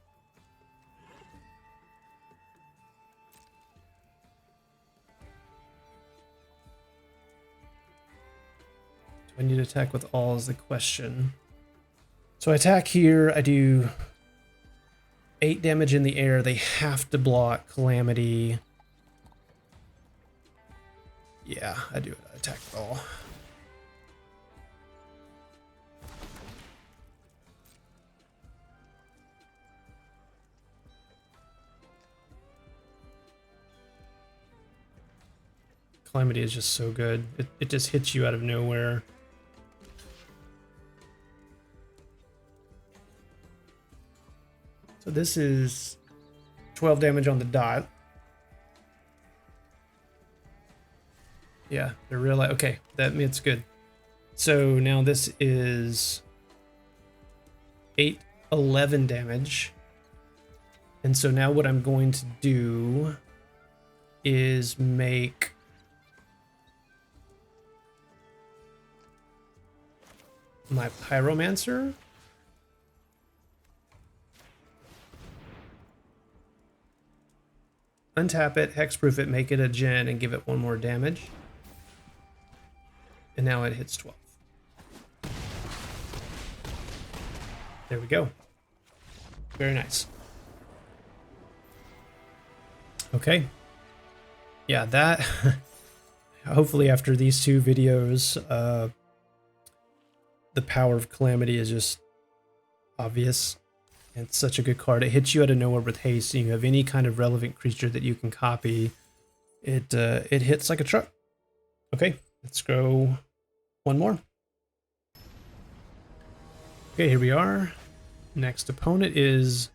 Speaker 1: Do I need to attack with all is the question. So I attack here, I do 8 damage in the air. They have to block Calamity. Yeah, I do it. I attack with all. Calamity is just so good. It just hits you out of nowhere. So this is 12 damage on the dot. Yeah, they're real. Okay, it's good. So now this is 8, 11 damage. And so now what I'm going to do is make my Pyromancer. Untap it, hexproof it, make it a gen, and give it 1 more damage. And now it hits 12. There we go. Very nice. Okay. Yeah, that... hopefully after these 2 videos, the power of Calamity is just obvious. It's such a good card. It hits you out of nowhere with haste, and you have any kind of relevant creature that you can copy. It hits like a truck. Okay, let's go 1 more. Okay, here we are. Next opponent is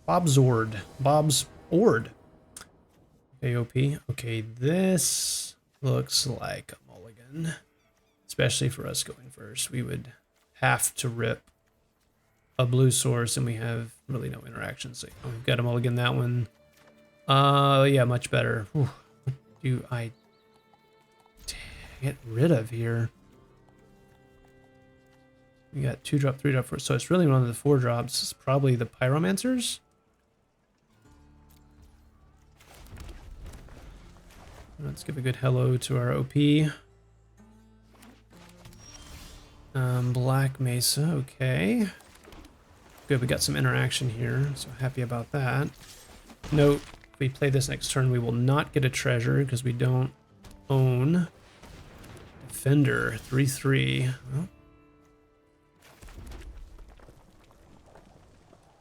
Speaker 1: Bob's Ord. Okay, OP. Okay, this looks like a mulligan. Especially for us going first. We would have to rip a blue source, and we have really no interaction. So we've got a mulligan that one. Yeah, much better. Whew. What do I get rid of here? We got 2-drop, 3-drop, 4. So it's really one of the 4 drops. It's probably the Pyromancers. Let's give a good hello to our OP. Black Mesa, okay. Good, we got some interaction here, so happy about that. Note, if we play this next turn, we will not get a treasure because we don't own Defender. 3/3. Well,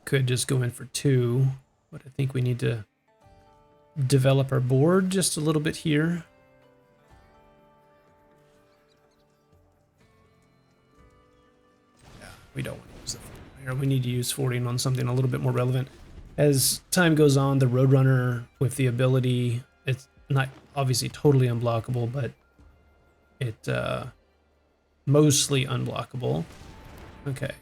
Speaker 1: could just go in for 2, but I think we need to develop our board just a little bit here. Yeah, we don't want to use the 40 here. We need to use 40 on something a little bit more relevant. As time goes on, the Roadrunner with the ability, it's not obviously totally unblockable, but it mostly unblockable. Okay.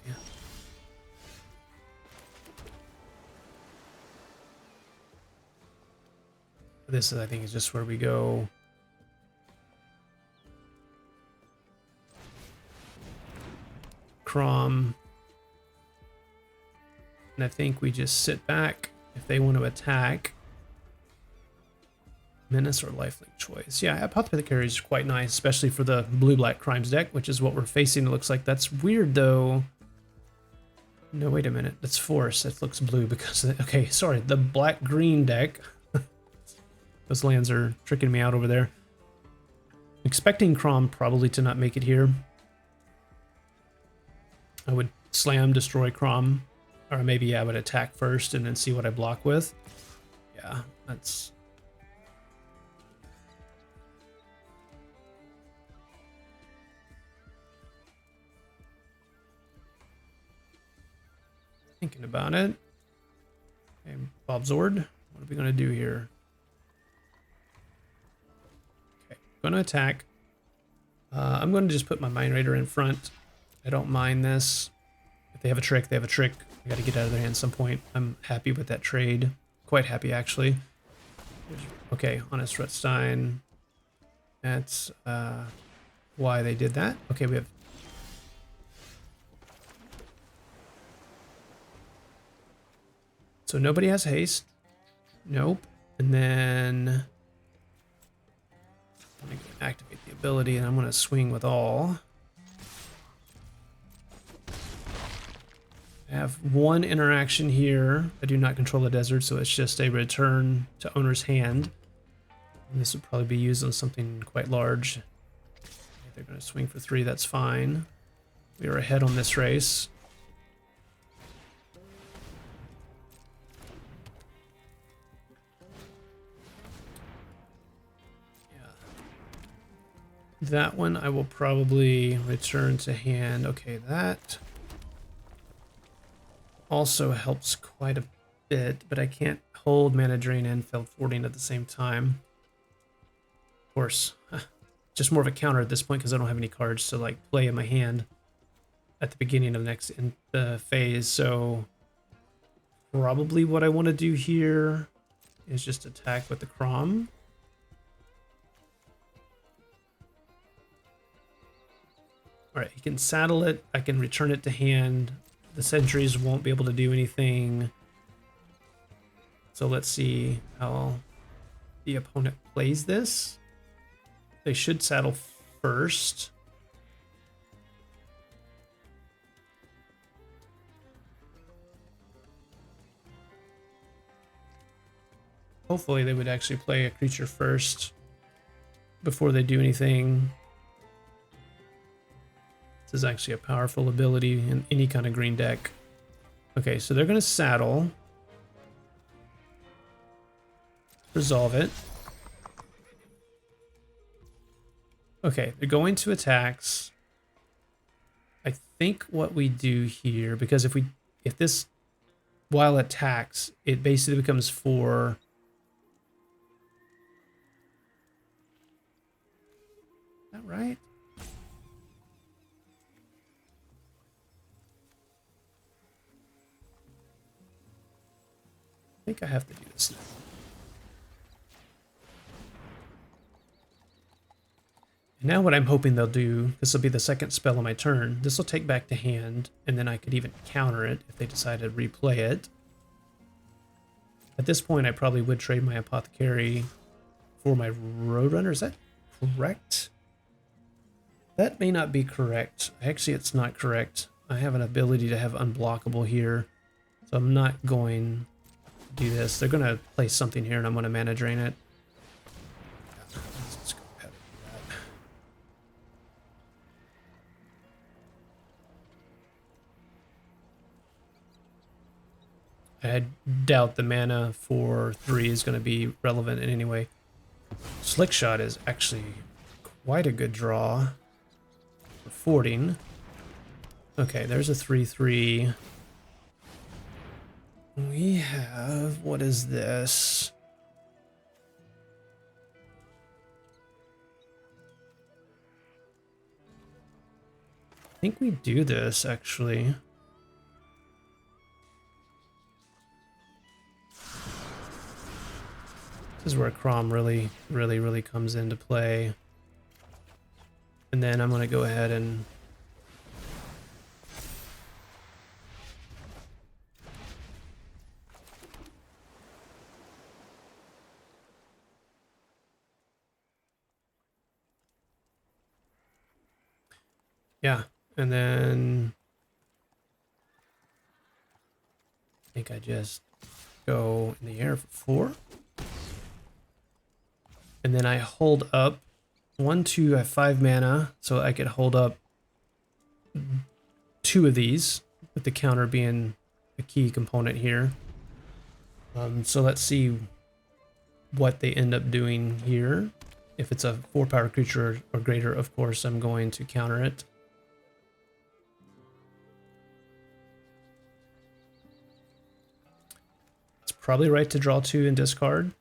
Speaker 1: This, I think, is just where we go. Crom. And I think we just sit back if they want to attack. Menace or lifelink choice. Yeah, Apothecary is quite nice, especially for the blue-black crimes deck, which is what we're facing. It looks like that's weird, though. No, wait a minute. That's Force. That looks blue because... Okay, sorry. The black-green deck... Those lands are tricking me out over there. Expecting Crom probably to not make it here. I would slam, destroy Crom. Or maybe yeah, I would attack first and then see what I block with. Yeah, that's... Thinking about it. Okay, Bob's Ord. What are we going to do here? Going to attack. I'm going to just put my Mind Raider in front. I don't mind this. If they have a trick, they have a trick. I got to get out of their hand at some point. I'm happy with that trade. Quite happy, actually. Okay, Honest Rutstein. That's why they did that. Okay, we have So nobody has haste. Nope. And then I'm going to activate the ability, and I'm going to swing with all. I have one interaction here. I do not control the desert, so it's just a return to owner's hand. And this would probably be used on something quite large. They're going to swing for 3, that's fine. We are ahead on this race. That one I will probably return to hand. Okay, that also helps quite a bit, but I can't hold Mana Drain and Feld 14 at the same time. Of course, just more of a counter at this point because I don't have any cards to like play in my hand at the beginning of the next phase. So probably what I want to do here is just attack with the Crom. All right, he can saddle it. I can return it to hand. The sentries won't be able to do anything. So let's see how the opponent plays this. They should saddle first. Hopefully they would actually play a creature first before they do anything. This is actually a powerful ability in any kind of green deck. Okay, so they're going to saddle. Resolve it. Okay, they're going to attacks. I think what we do here, because if this while attacks, it basically becomes 4. Is that right? I think I have to do this now. And now what I'm hoping they'll do, this will be the second spell on my turn. This will take back to hand, and then I could even counter it if they decide to replay it. At this point, I probably would trade my Apothecary for my Roadrunner. Is that correct? That may not be correct. Actually, it's not correct. I have an ability to have unblockable here, so I'm not going to do this. They're going to play something here, and I'm going to Mana Drain it. Let's go ahead and do that. I doubt the mana for 3 is going to be relevant in any way. Slick Shot is actually quite a good draw for fording. Okay, there's a 3/3. We have, what is this? I think we do this actually. This is where Crom really comes into play. And then I'm going to go ahead and yeah, and then I think I just go in the air for 4. And then I hold up 1, 2, I have 5 mana, so I could hold up 2 of these, with the counter being a key component here. So let's see what they end up doing here. If it's a 4-power creature or greater, of course, I'm going to counter it. It's probably right to draw 2 and discard.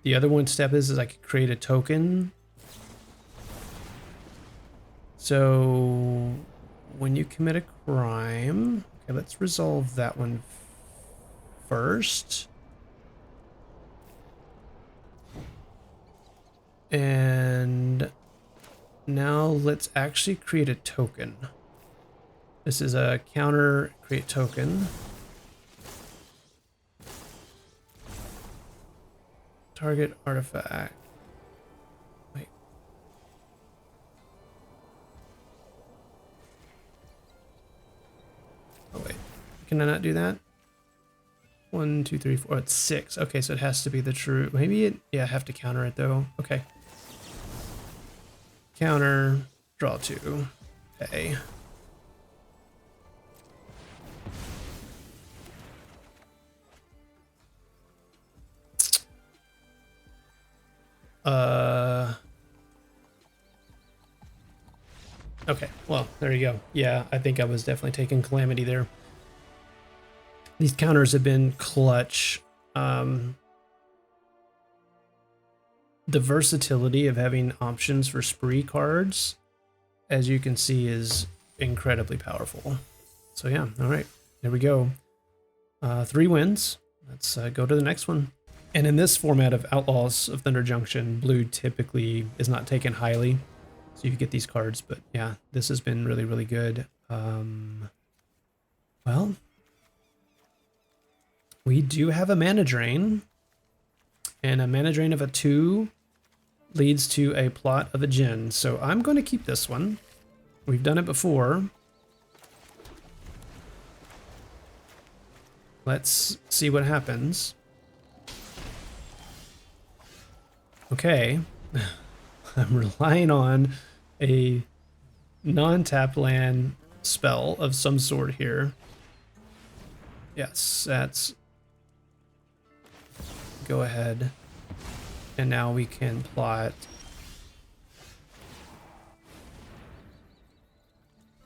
Speaker 1: The other one step is I could create a token. So when you commit a crime, okay, let's resolve that one first. And now let's actually create a token. This is a counter create token. Target artifact. Wait. Oh wait. Can I not do that? 1, 2, 3, 4. It's 6. Okay, so it has to be the true. Maybe it. Yeah, I have to counter it though. Okay. Counter. Draw 2. Okay. Okay, well, there you go. Yeah, I think I was definitely taking Calamity there. These counters have been clutch. The versatility of having options for spree cards, as you can see, is incredibly powerful. So yeah, all right, there we go. 3 wins. Let's go to the next one. And in this format of Outlaws of Thunder Junction, blue typically is not taken highly, so you get these cards. But yeah, this has been really, really good. Well, we do have a mana drain, and a mana drain of a 2 leads to a plot of a Djinn. So I'm going to keep this one. We've done it before. Let's see what happens. Okay, I'm relying on a non-tap land spell of some sort here. Yes, that's... Go ahead. And now we can plot...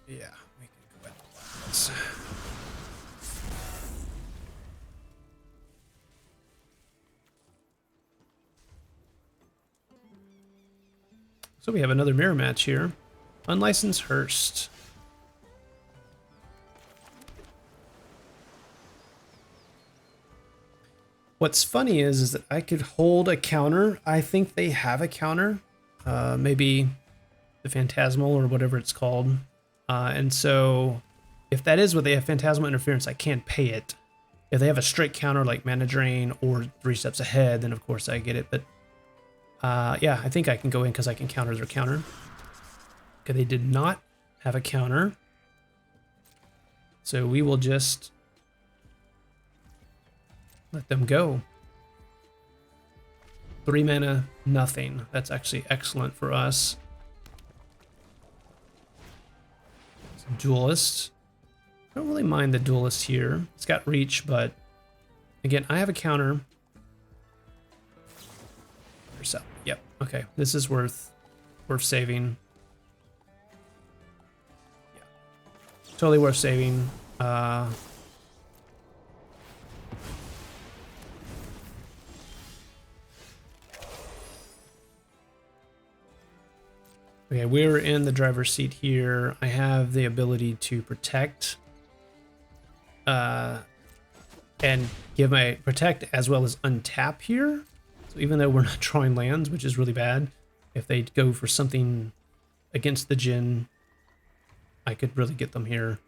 Speaker 1: Yeah, we can go ahead and plot this. So we have another mirror match here. Unlicensed Hearst. What's funny is that I could hold a counter. I think they have a counter. Maybe the Phantasmal or whatever it's called. And so if that is what they have, Phantasmal Interference, I can't pay it. If they have a straight counter like Mana Drain or 3 steps ahead, then of course I get it. But yeah, I think I can go in because I can counter their counter. Okay, they did not have a counter. So we will just let them go. 3 mana, nothing. That's actually excellent for us. Some Duelist. I don't really mind the Duelist here. It's got reach, but again, I have a counter. Yep. Okay. This is worth saving. Yeah. Totally worth saving. Okay, we're in the driver's seat here. I have the ability to protect and give my protect as well as untap here. So even though we're not drawing lands, which is really bad, if they go for something against the Djinn, I could really get them here.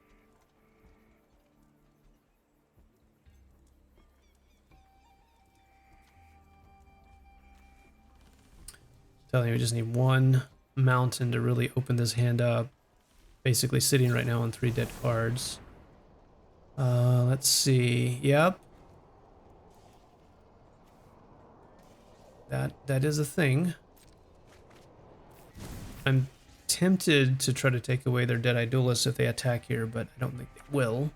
Speaker 1: Telling you, we just need 1 mountain to really open this hand up. Basically sitting right now on 3 dead cards. Let's see. Yep. That is a thing. I'm tempted to try to take away their Deadeye Duelist if they attack here, but I don't think they will.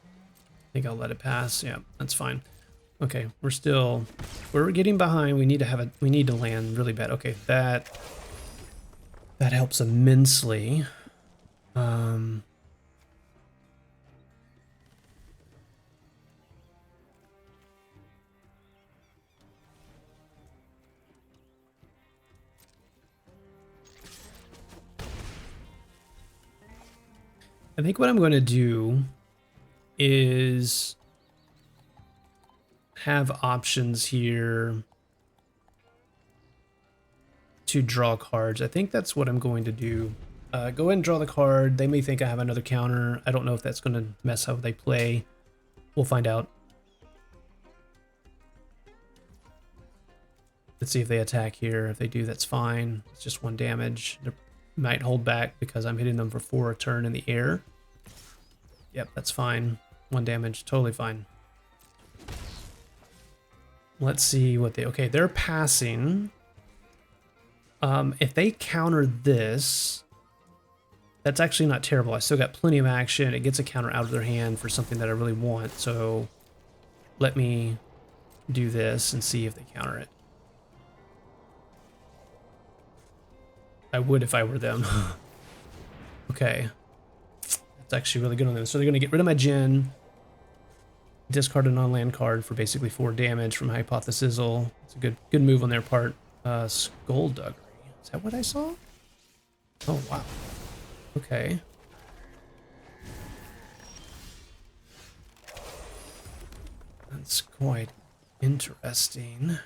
Speaker 1: I think I'll let it pass. Yeah, that's fine. Okay, we're getting behind. We need to land really bad. Okay, that helps immensely. I think what I'm going to do is have options here to draw cards. I think that's what I'm going to do. Go ahead and draw the card. They may think I have another counter. I don't know if that's going to mess how they play. We'll find out. Let's see if they attack here. If they do, that's fine. It's just 1 damage. They might hold back because I'm hitting them for 4 a turn in the air. Yep, that's fine. 1 damage, totally fine. Let's see what they... Okay, they're passing. If they counter this, that's actually not terrible. I still got plenty of action. It gets a counter out of their hand for something that I really want. So let me do this and see if they counter it. I would if I were them. Okay. That's actually really good on them. So they're going to get rid of my Djinn. Discard a non-land card for basically 4 damage from Hypothesizzle. It's a good move on their part. Skullduggery. Is that what I saw? Oh, wow. Okay. That's quite interesting.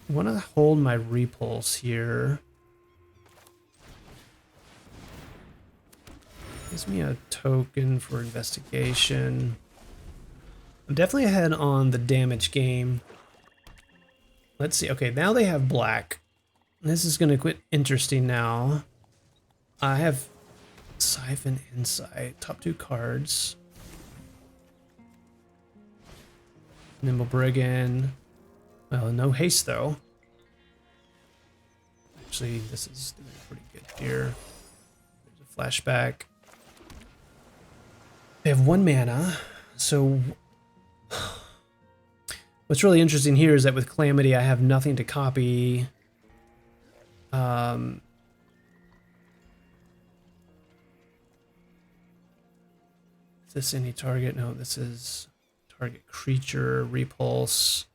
Speaker 1: I want to hold my repulse here. Gives me a token for investigation. I'm definitely ahead on the damage game. Let's see. Okay, now they have black. This is going to quit interesting now. I have Siphon Insight. Top 2 cards. Nimble Brigand. Well, no haste though. Actually, this is doing pretty good here. There's a flashback. They have 1 mana, so what's really interesting here is that with Calamity, I have nothing to copy. Is this any target? No, this is target creature, repulse.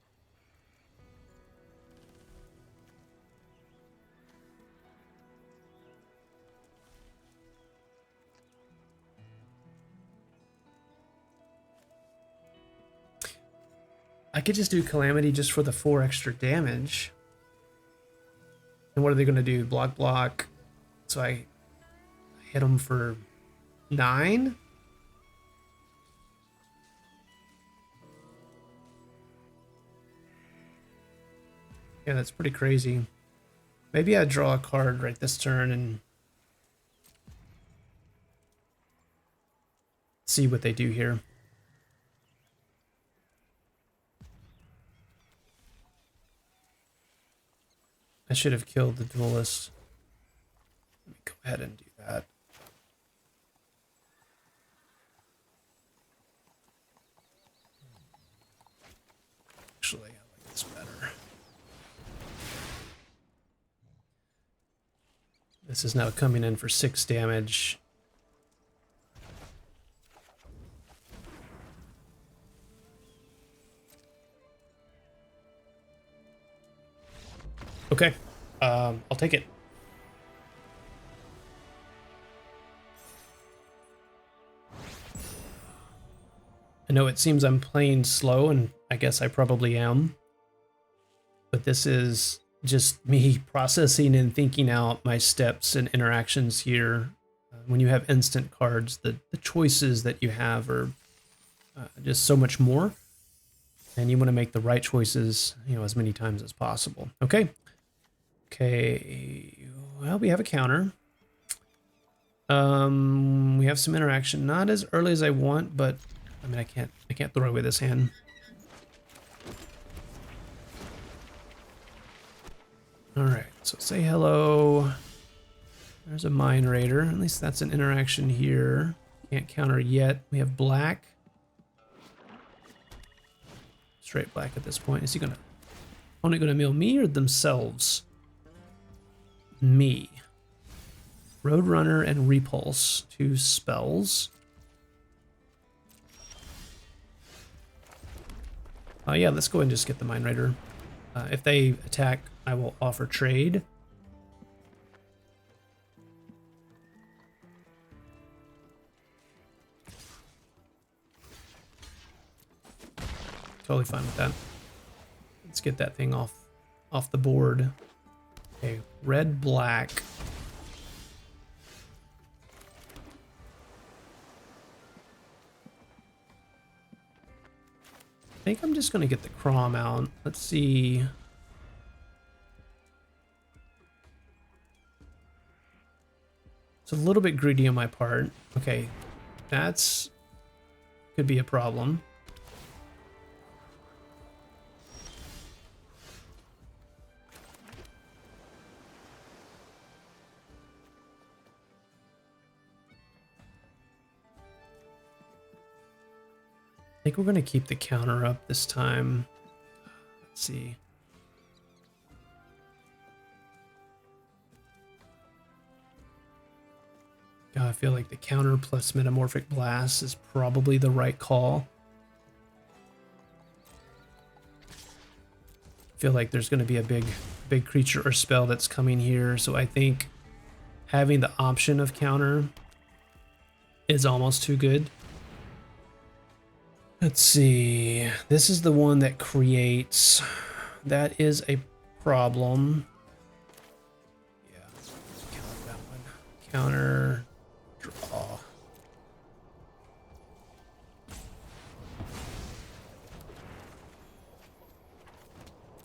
Speaker 1: I could just do Calamity just for the 4 extra damage. And what are they going to do? Block. So I hit them for 9? Yeah, that's pretty crazy. Maybe I draw a card right this turn and see what they do here. I should have killed the duelist. Let me go ahead and do that. Actually, I like this better. This is now coming in for 6 damage. Okay, I'll take it. I know it seems I'm playing slow, and I guess I probably am. But this is just me processing and thinking out my steps and interactions here. When you have instant cards, the choices that you have are just so much more. And you want to make the right choices, as many times as possible. Okay. Okay, well, we have a counter. We have some interaction, not as early as I want, but I mean, I can't throw away this hand. All right, so say hello. There's a Mind Raider. At least that's an interaction here. Can't counter yet. We have black. Straight black at this point. Is he only gonna mill me or themselves? Me. Roadrunner and Repulse, 2 spells. Yeah, let's go ahead and just get the Mind Raider. If they attack, I will offer trade. Totally fine with that. Let's get that thing off off the board. Okay, red, black. I think I'm just going to get the Crom out. Let's see. It's a little bit greedy on my part. Okay, that's could be a problem. I think we're going to keep the counter up this time. Let's see. God, I feel like the counter plus Metamorphic Blast is probably the right call. I feel like there's going to be a big creature or spell that's coming here, so I think having the option of counter is almost too good. Let's see. This is the one that creates. That is a problem. Yeah, counter that one. Counter, draw.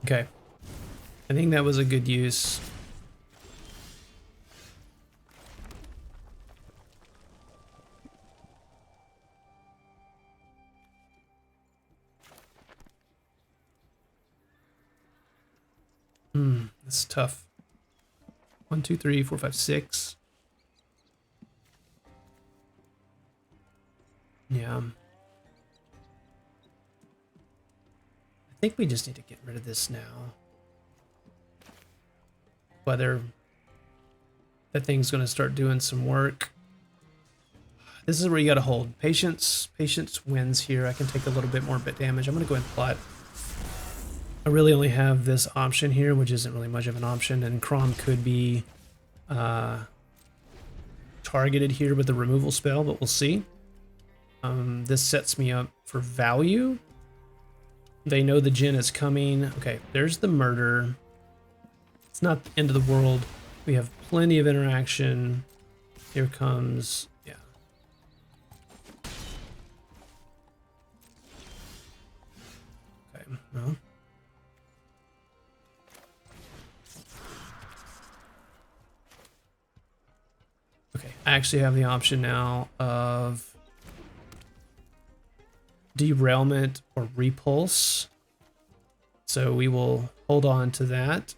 Speaker 1: Okay. I think that was a good use. This is tough. 1, 2, 3, 4, 5, 6. Yeah. I think we just need to get rid of this now. Whether that thing's going to start doing some work. This is where you got to hold. Patience wins here. I can take a little bit more bit damage. I'm going to go ahead and plot. I really only have this option here, which isn't really much of an option, and Crom could be targeted here with the removal spell, but we'll see. This sets me up for value. They know the Djinn is coming. Okay, there's the murder. It's not the end of the world. We have plenty of interaction. Here comes, yeah. Okay, no. Okay, I actually have the option now of derailment or repulse. So we will hold on to that.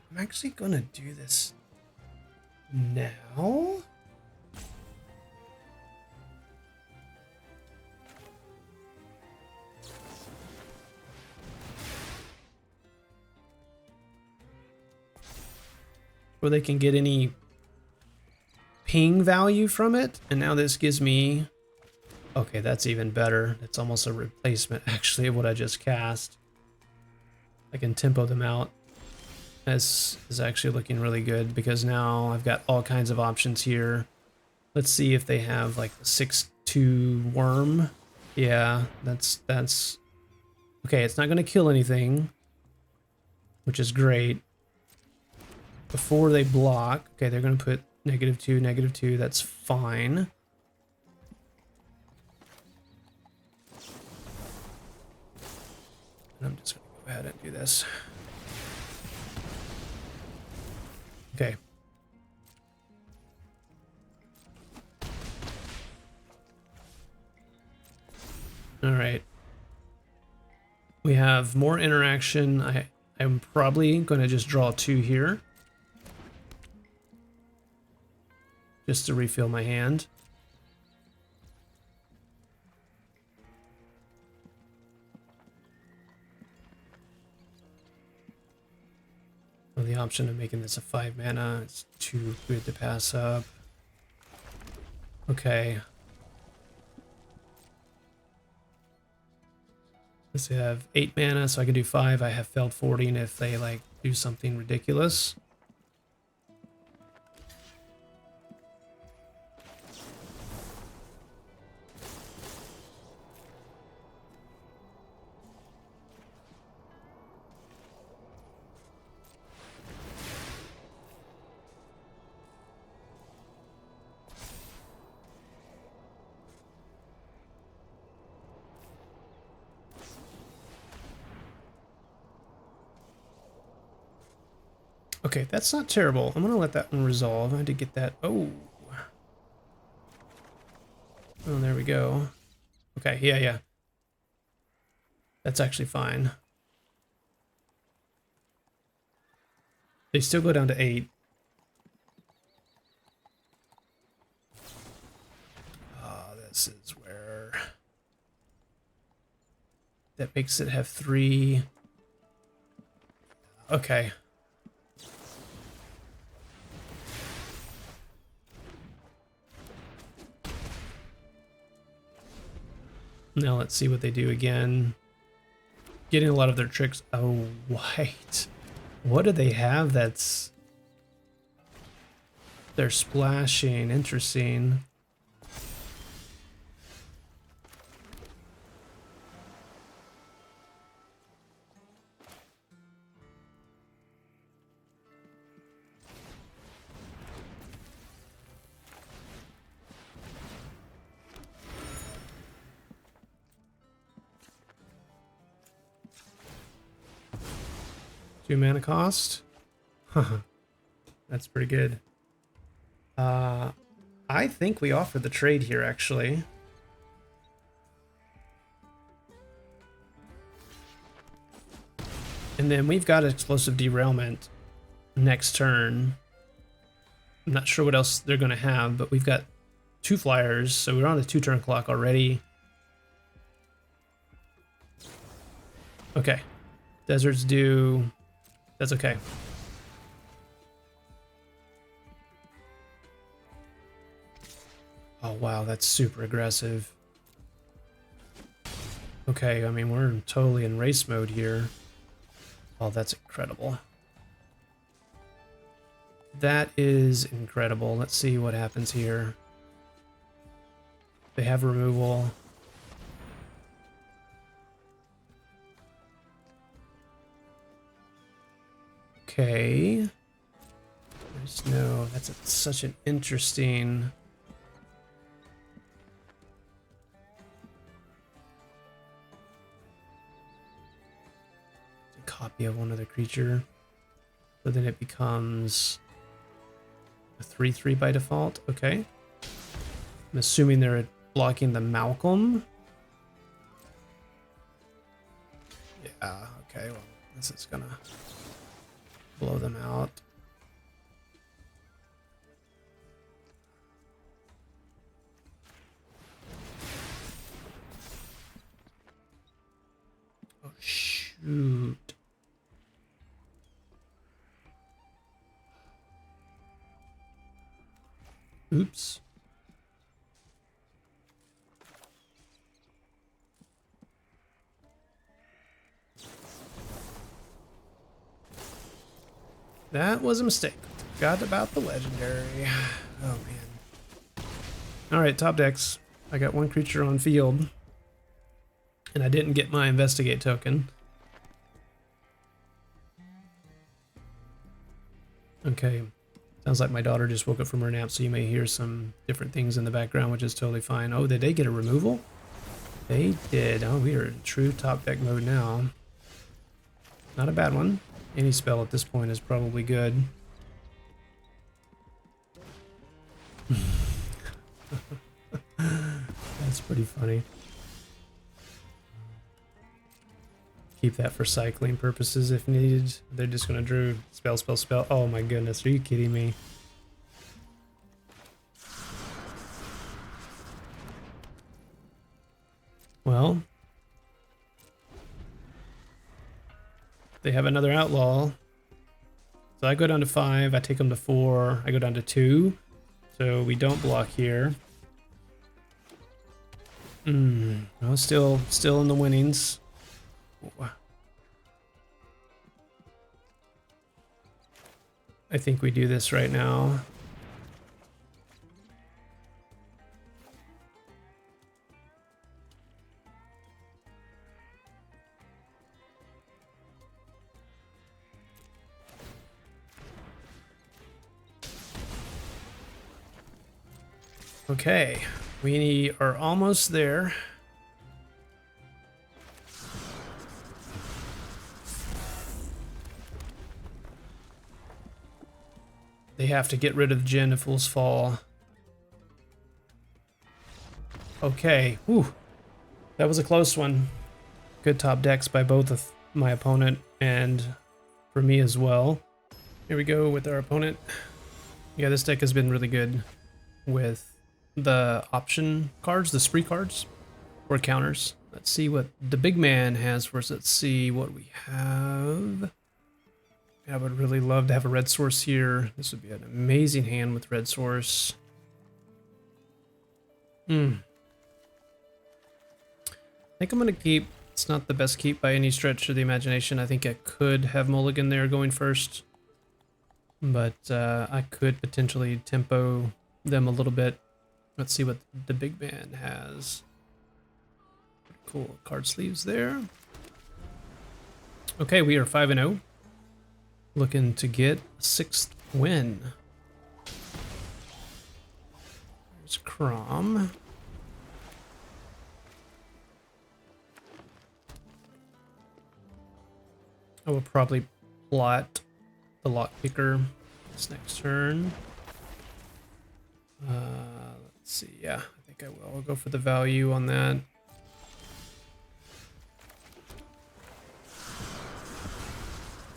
Speaker 1: I'm actually gonna do this now. Where they can get any ping value from it. And now this gives me, okay, that's even better. It's almost a replacement actually of what I just cast. I can tempo them out. This is actually looking really good because now I've got all kinds of options here. Let's see if they have like the 6/2 worm. Yeah, that's okay. It's not going to kill anything, which is great. Before they block, okay, they're going to put -2, -2. That's fine. And I'm just going to go ahead and do this. Okay. All right. We have more interaction. I'm probably going to just draw 2 here. Just to refill my hand. Well, the option of making this a 5 mana is too good to pass up. Okay. Let's see, I have 8 mana, so I can do 5. I have failed 40, and if they like do something ridiculous. Okay, that's not terrible. I'm gonna let that one resolve. I had to get that. Oh. Oh, there we go. Okay, yeah. That's actually fine. They still go down to 8. This is where... That makes it have 3. Okay. Now let's see what they do again. Getting a lot of their tricks. Oh, white. What do they have that's... They're splashing. Interesting. Two mana cost. That's pretty good. I think we offer the trade here, actually. And then we've got explosive derailment next turn. I'm not sure what else they're going to have, but we've got 2 flyers, so we're on a 2-turn clock already. Okay. Deserts do... That's okay. Oh, wow, that's super aggressive. Okay, I mean, we're totally in race mode here. Oh, that's incredible. That is incredible. Let's see what happens here. They have removal. Okay. There's no... That's such an interesting... Copy of one other creature. So then it becomes a 3/3 by default. Okay. I'm assuming they're blocking the Malcolm. Yeah, okay. Well, this is gonna blow them out. Oh, shoot. Oops. That was a mistake. Forgot about the legendary. Oh, man. Alright, top decks. I got 1 creature on field. And I didn't get my investigate token. Okay. Sounds like my daughter just woke up from her nap, so you may hear some different things in the background, which is totally fine. Oh, did they get a removal? They did. Oh, we are in true top deck mode now. Not a bad one. Any spell at this point is probably good. That's pretty funny. Keep that for cycling purposes if needed. They're just gonna draw spell. Oh my goodness, are you kidding me? Well, they have another outlaw. So I go down to 5, I take them to 4, I go down to 2. So we don't block here. No, still in the winnings. I think we do this right now. Okay, we are almost there. They have to get rid of the Jinn if Fools Fall. Okay, whew. That was a close one. Good top decks by both of my opponent and for me as well. Here we go with our opponent. Yeah, this deck has been really good with the option cards, the spree cards, or counters. Let's see what the big man has for us. Let's see what we have. I would really love to have a red source here. This would be an amazing hand with red source. I think I'm going to keep. It's not the best keep by any stretch of the imagination. I think I could have Mulligan there going first. But I could potentially tempo them a little bit. Let's see what the big man has. Cool. Card sleeves there. Okay, we are 5-0. Looking to get a 6th win. There's Crom. I will probably plot the lockpicker this next turn. Let's see. Yeah, I think I will. I'll go for the value on that.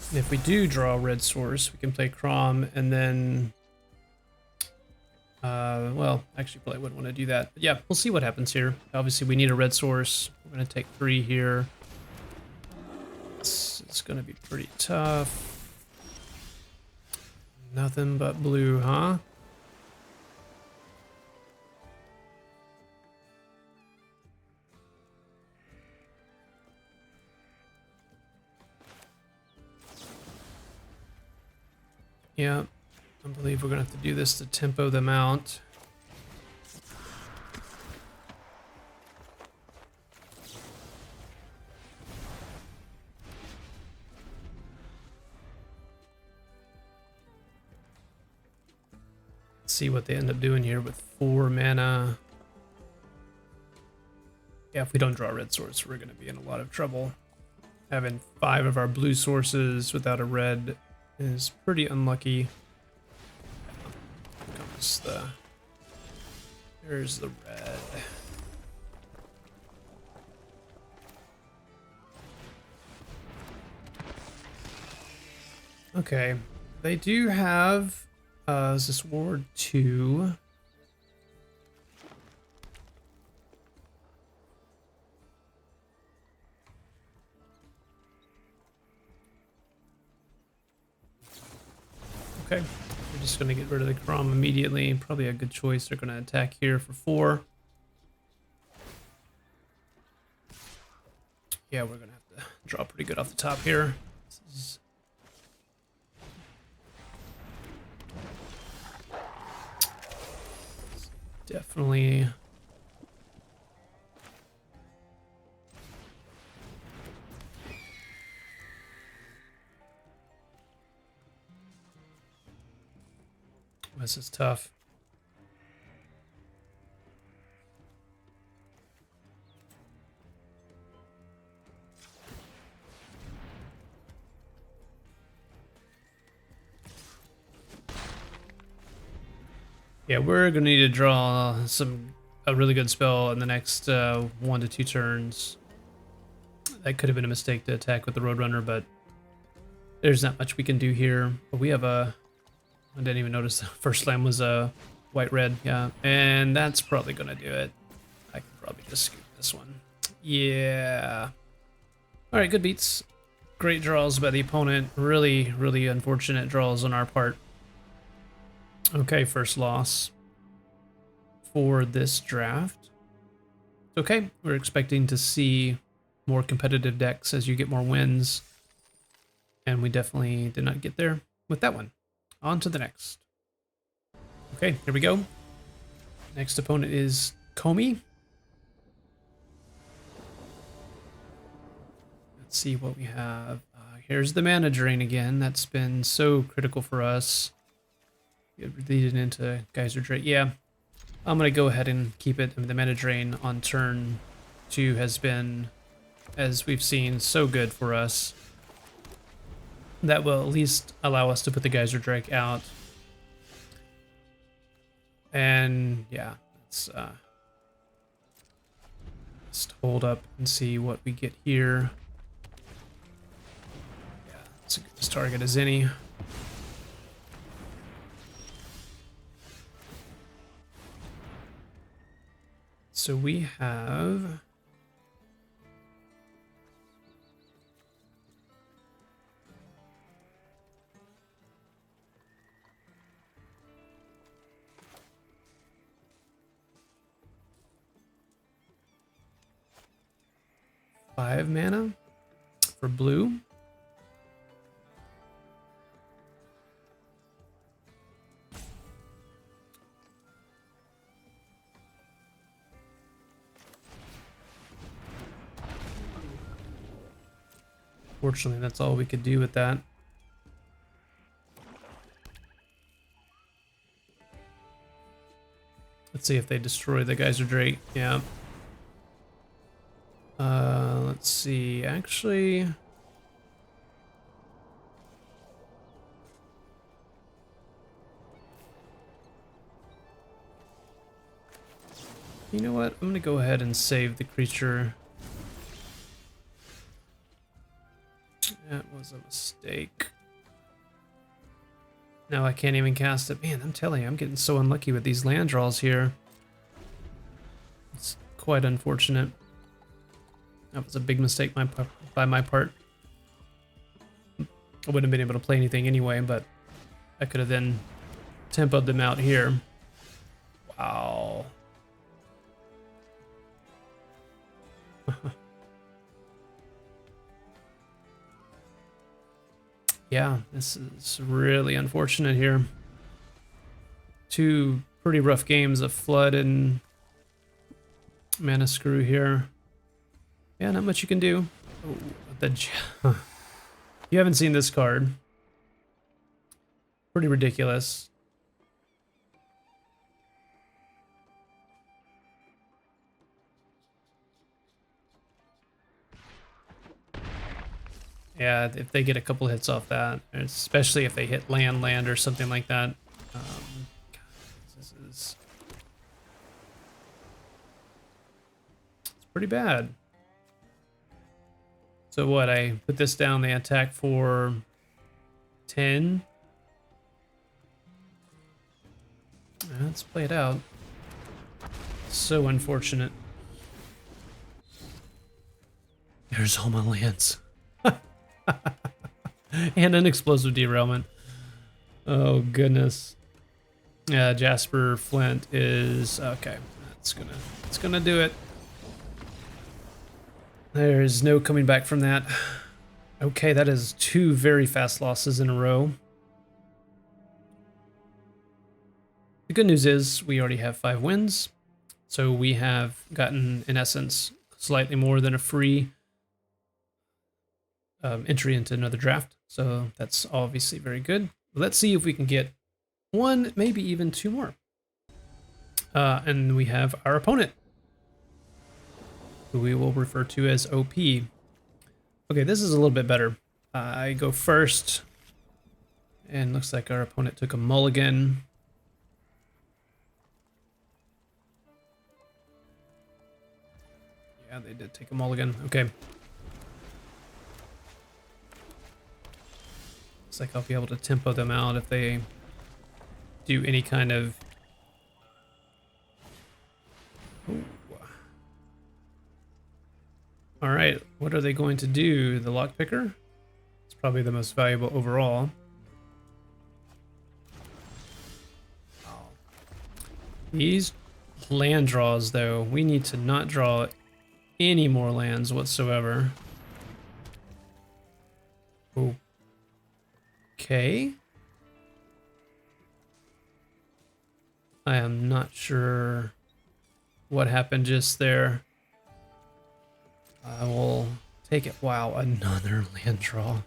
Speaker 1: And if we do draw a red source, we can play Crom and then... well, actually probably wouldn't want to do that. But yeah, we'll see what happens here. Obviously, we need a red source. We're going to take 3 here. It's going to be pretty tough. Nothing but blue, huh? Yeah, I believe we're gonna have to do this to tempo them out. Let's see what they end up doing here with 4 mana. Yeah, if we don't draw a red source, we're gonna be in a lot of trouble. Having 5 of our blue sources without a red is pretty unlucky. There's the red. Okay, they do have is this Ward 2? Okay, we're just gonna get rid of the Crom immediately. Probably a good choice. They're gonna attack here for 4. Yeah, we're gonna have to draw pretty good off the top here. This is... definitely... This is tough. Yeah, we're gonna need to draw a really good spell in the next 1 to 2 turns. That could have been a mistake to attack with the Roadrunner, but there's not much we can do here. But we have a... I didn't even notice the first slam was a white-red, yeah. And that's probably gonna do it. I can probably just scoop this one. Yeah. Alright, good beats. Great draws by the opponent. Really, really unfortunate draws on our part. Okay, first loss for this draft. It's okay. We're expecting to see more competitive decks as you get more wins. And we definitely did not get there with that one. On to the next. Okay, here we go. Next opponent is Comey. Let's see what we have. Here's the mana drain again. That's been so critical for us. It leading into Geyser Drake. Yeah, I'm going to go ahead and keep it. I mean, the mana drain on turn 2 has been, as we've seen, so good for us. That will at least allow us to put the Geyser Drake out. And yeah, let's just hold up and see what we get here. Yeah, let's get this target as any. So we have five mana for blue. Fortunately, that's all we could do with that. Let's see if they destroy the Geyser Drake. Yeah. Let's see. Actually, you know what? I'm gonna go ahead and save the creature. That was a mistake. Now I can't even cast it. Man, I'm telling you, I'm getting so unlucky with these land draws here. It's quite unfortunate. That was a big mistake by my part. I wouldn't have been able to play anything anyway, but I could have then tempoed them out here. Wow. Yeah, this is really unfortunate here. Two pretty rough games of Flood and Mana Screw here. Yeah, not much you can do. Oh, you haven't seen this card. Pretty ridiculous. Yeah, if they get a couple hits off that, especially if they hit land or something like that. This is... It's pretty bad. So what, I put this down, they attack for 10. Let's play it out. So unfortunate. There's all my lands. And an explosive derailment. Oh goodness. Yeah, Jasper Flint is okay. It's gonna do it. There's no coming back from that. Okay, that is 2 very fast losses in a row. The good news is we already have 5 wins. So we have gotten, in essence, slightly more than a free entry into another draft. So that's obviously very good. Let's see if we can get 1, maybe even 2 more. And we have our opponent, who we will refer to as OP. Okay, this is a little bit better. I go first, and looks like our opponent took a mulligan. Yeah, they did take a mulligan. Okay. Looks like I'll be able to tempo them out if they do any kind of... Ooh. All right, what are they going to do? The lockpicker? It's probably the most valuable overall. Oh. He's land draws, though. We need to not draw any more lands whatsoever. Okay. I am not sure what happened just there. I will take it. Wow, another land draw.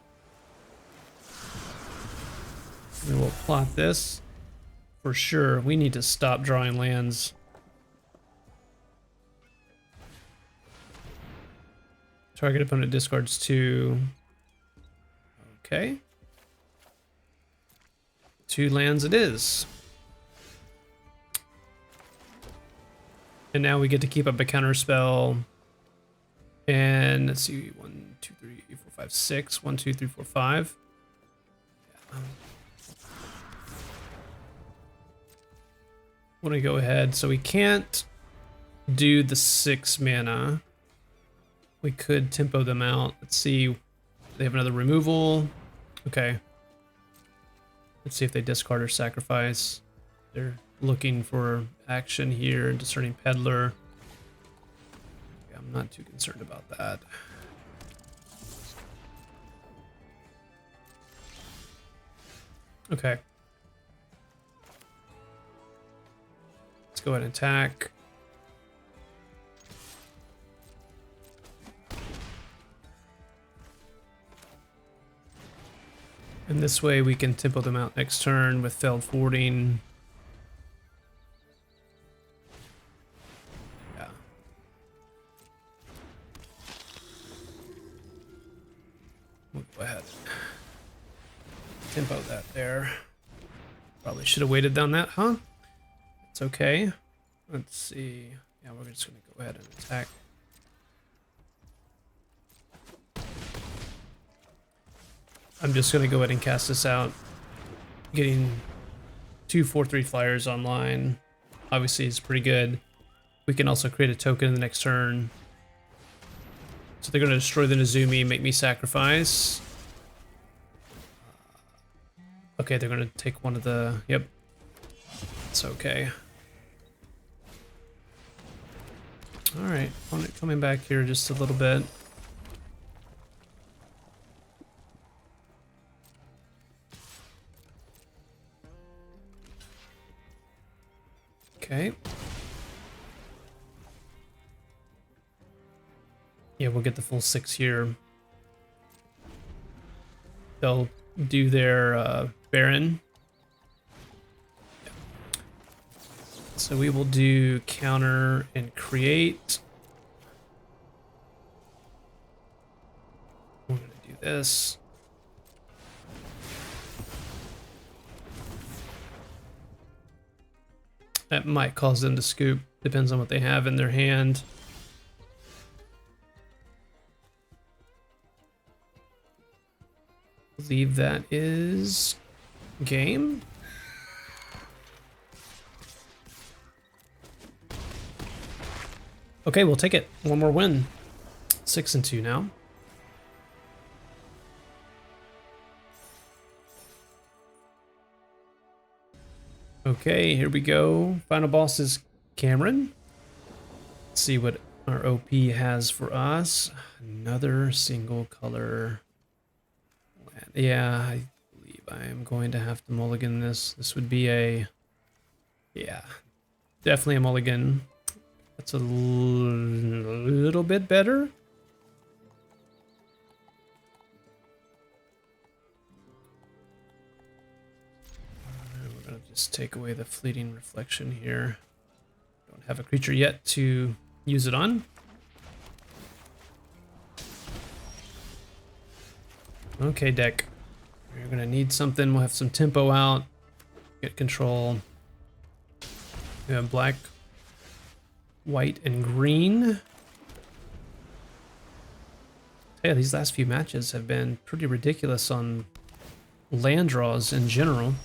Speaker 1: We will plot this. For sure, we need to stop drawing lands. Target opponent discards 2. Okay. 2 lands it is. And now we get to keep up a counter spell. And let's see, 1, 2, 3, 4, 5, 6. 1, 2, 3, 4, 5. Want to go ahead, so we can't do the 6 mana. We could tempo them out. Let's see, they have another removal. Okay. Let's see if they discard or sacrifice. They're looking for action here. Discerning Peddler. Okay, I'm not too concerned about that. Okay. Let's go ahead and attack. And this way we can tempo them out next turn with Felled Forwarding. Yeah. We'll go ahead. Tempo that there. Probably should have waited down that, huh? It's okay. Let's see. Yeah, we're just going to go ahead and attack. I'm just going to go ahead and cast this out. Getting 2 4/3 flyers online obviously is pretty good. We can also create a token in the next turn. So they're going to destroy the Nezumi, make me sacrifice. Okay, they're going to take one of the... Yep. It's okay. Alright, opponent coming back here just a little bit. Okay. Yeah, we'll get the full 6 here. They'll do their Baron. So we will do counter and create. We're going to do this. That might cause them to scoop. Depends on what they have in their hand. I believe that is game. Okay, we'll take it. One more win. 6-2 now. Okay, here we go. Final boss is Cameron. Let's see what our OP has for us. Another single color land. Yeah, I believe I am going to have to mulligan this. This would be a... Yeah, definitely a mulligan. That's a little bit better. We're going to just take away the fleeting reflection here. Don't have a creature yet to use it on. Okay, deck. We're going to need something. We'll have some tempo out. Get control. We have black, white, and green. Yeah, these last few matches have been pretty ridiculous on land draws in general.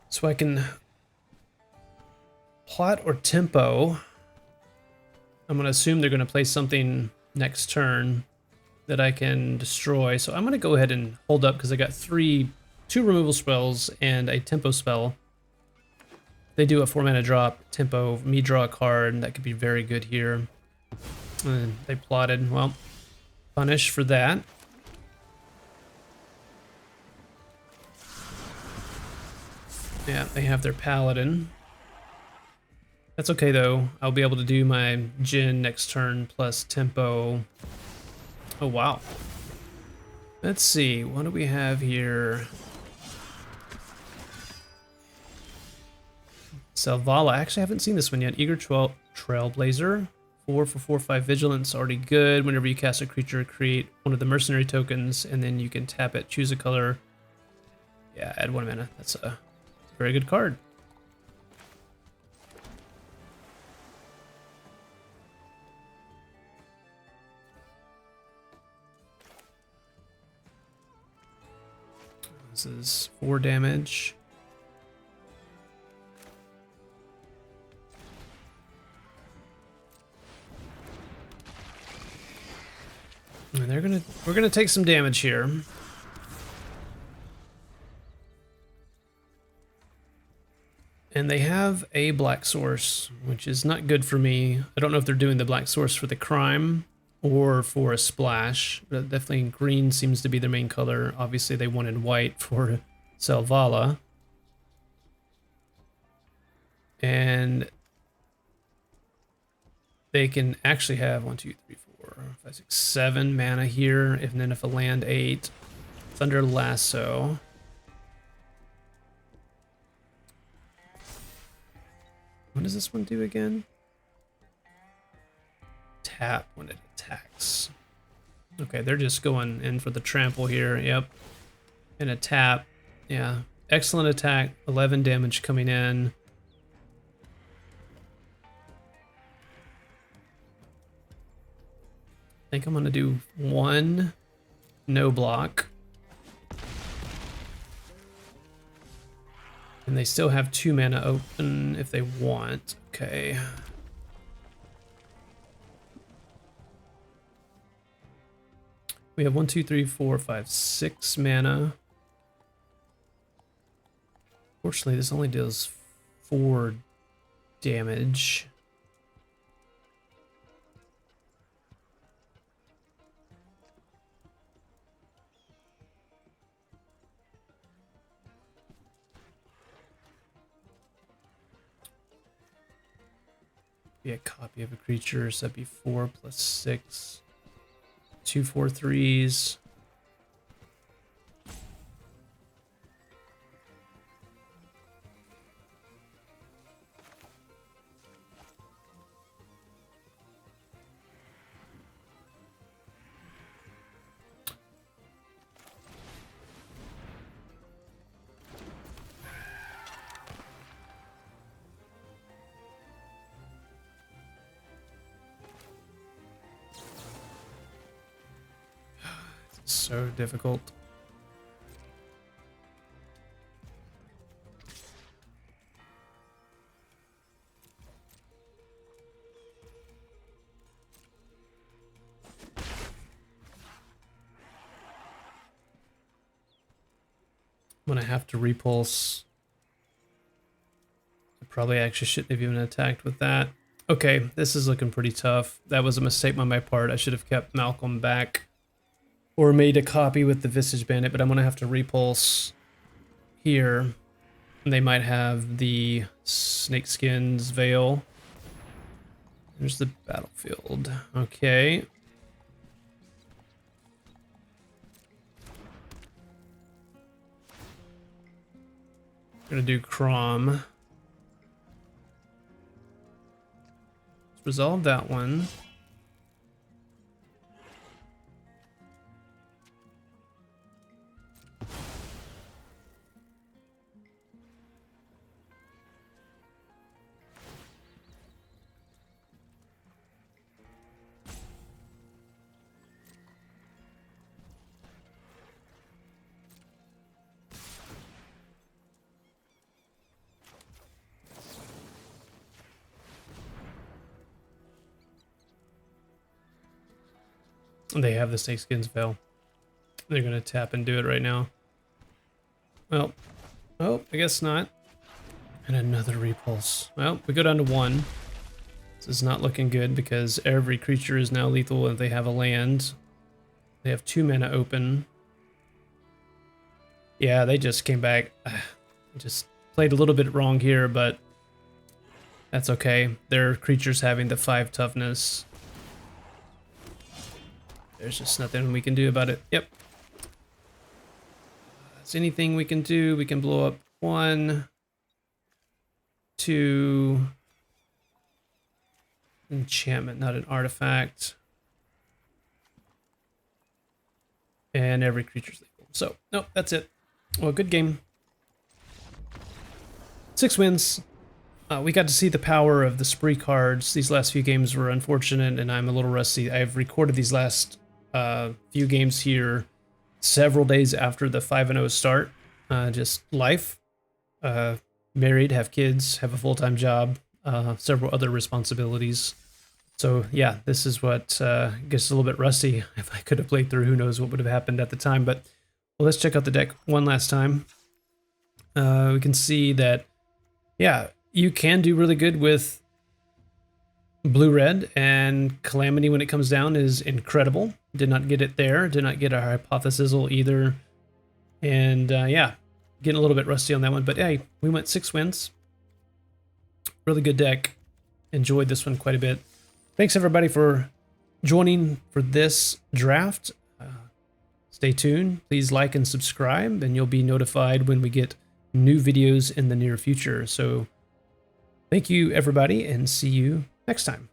Speaker 1: So I can plot or tempo. I'm going to assume they're going to play something next turn that I can destroy. So I'm going to go ahead and hold up because I got 3 2 removal spells and a tempo spell. They do a 4-mana drop, tempo, me draw a card. That could be very good here. And they plotted, well, punish for that. Yeah, they have their paladin. That's okay though. I'll be able to do my Jin next turn plus tempo. Oh wow. Let's see, what do we have here? Selvala, actually I haven't seen this one yet. Eager Trailblazer. 4 for 4/5 vigilance, already good. Whenever you cast a creature, create one of the mercenary tokens, and then you can tap it, choose a color. Yeah, add 1 mana. That's a very good card. This is 4 damage. And we're gonna take some damage here. And they have a black source, which is not good for me. I don't know if they're doing the black source for the crime or for a splash, but definitely green seems to be their main color. Obviously they wanted white for Selvala. And they can actually have 1, 2, 3, 4, 5, 6, 7 mana here, and then if a land 8, Thunder Lasso. What does this one do again? Tap when it attacks. Okay, they're just going in for the trample here. Yep. And a tap. Yeah. Excellent attack. 11 damage coming in. I think I'm going to do 1 no block. And they still have 2 mana open if they want. Okay. We have 1, 2, 3, 4, 5, 6 mana. Fortunately, this only deals 4 damage. Be a copy of a creature, so that'd be 4 plus 6. 2 4/3s. So difficult. I'm gonna have to repulse. I probably actually shouldn't have even attacked with that. Okay, this is looking pretty tough. That was a mistake on my part. I should have kept Malcolm back. Or made a copy with the Visage Bandit, but I'm gonna have to repulse here. And they might have the Snakeskin's Veil. There's the battlefield. Okay. Gonna do Crom. Let's resolve that one. They have the Snakeskin's Veil. They're gonna tap and do it right now. well, oh, I guess not. And another repulse. Well, we go down to 1. This is not looking good because every creature is now lethal if they have a land. They have 2 mana open. Yeah, they just came back. Just played a little bit wrong here, but that's okay. Their creatures having the 5 toughness. There's just nothing we can do about it. Yep. Is anything we can do? We can blow up 1, 2. Enchantment, not an artifact. And every creature's lethal. So, nope, that's it. Well, good game. 6 wins. We got to see the power of the spree cards. These last few games were unfortunate, and I'm a little rusty. I've recorded these last few games here several days after the 5-0 start. Just life. Married, have kids, have a full-time job, several other responsibilities. So yeah, this is what gets a little bit rusty. If I could have played through, who knows what would have happened at the time. But well, let's check out the deck one last time. We can see that, yeah, you can do really good with blue-red, and Calamity when it comes down is incredible. Did not get it there. Did not get a Hypothesizzle either. And yeah, getting a little bit rusty on that one. But hey, we went 6 wins. Really good deck. Enjoyed this one quite a bit. Thanks everybody for joining for this draft. Stay tuned. Please like and subscribe, and you'll be notified when we get new videos in the near future. So thank you everybody, and see you next time.